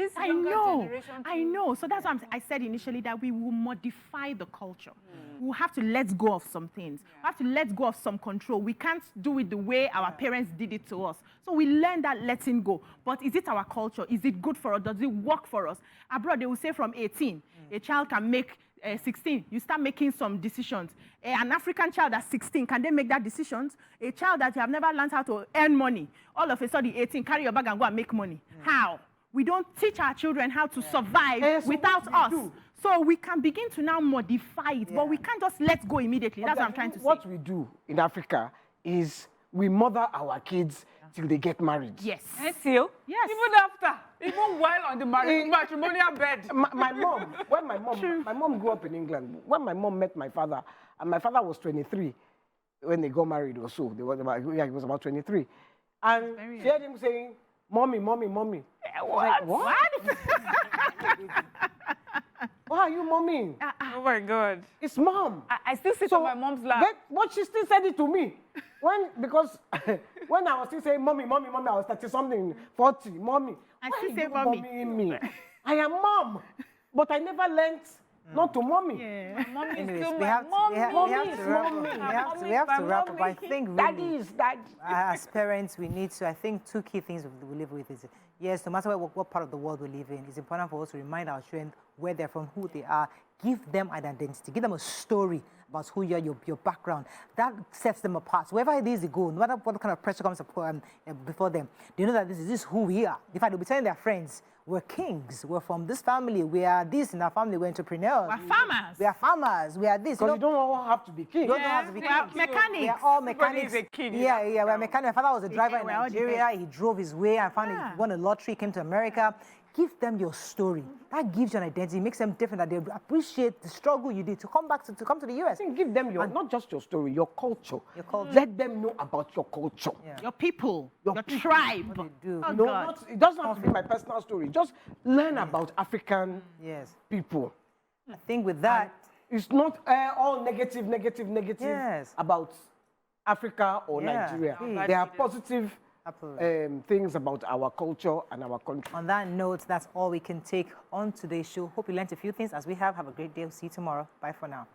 I know. So that's why I said initially that we will modify the culture. We'll have to let go of some things. We have to let go of some control. We can't do it the way our parents did it to us. So we learn that letting go. But is it our culture? Is it good for us? Does it work for us? Abroad, they will say from 18, a child can make 16. You start making some decisions. An African child at 16, can they make that decisions? A child that you have never learned how to earn money, all of a sudden 18, carry your bag and go and make money. How? We don't teach our children how to survive without us. So we can begin to now modify it, but we can't just let go immediately. That's what I'm trying to say. What we do in Africa is we mother our kids till they get married. Yes. Until? Yes. Even after. Even while on the matrimonial bed. My mom grew up in England. When my mom met my father, and my father was 23 when they got married or so. He was about 23. And she heard him saying, Mommy, Mommy, Mommy. What? What? Why are you momming? Oh my God. It's mom. I still sit on my mom's lap. But she still said it to me. Because when I was still saying, Mommy, Mommy, Mommy, I was 30-something, 40, Mommy. I still say Mommy. Me? I am mom. But I never learned not to Mommy. Yeah. Mommy is Anyways, still we have to wrap up. I think really, Daddy is Daddy. As parents, we need to, I think, two key things we live with is, yes, no matter what part of the world we live in, it's important for us to remind our children where they're from, who they are, give them an identity, give them a story about who you are, your background. That sets them apart. So wherever it is they go, no matter what kind of pressure comes before them, they know that this is who we are. In fact, they'll be telling their friends, we're kings, we're from this family, we are this in our family, we're entrepreneurs. We're farmers. We are farmers, we are this. Because you don't all have to be kings. You don't have to be kings. Mechanics. We are all mechanics. A king, we're mechanics. My father was a driver in we're all Nigeria. He drove his way and found he won a lottery, came to America. give them your story. That gives you an identity, makes them different, that they appreciate the struggle you did to come back to come to the US. I think give them your, not just your story, your culture. Your culture. Let them know about your culture. Yeah. Your people, your people. tribe. What they do. Oh, No, God. not, it doesn't have to be my personal story. Just learn about African Yes. people. I think with that, It's not all negative Yes. about Africa or Yeah, Nigeria. please. There are positive absolutely. things about our culture and our country. On that note, that's all we can take on today's show. Hope you learned a few things as we have. Have a great day. We'll see you tomorrow. Bye for now.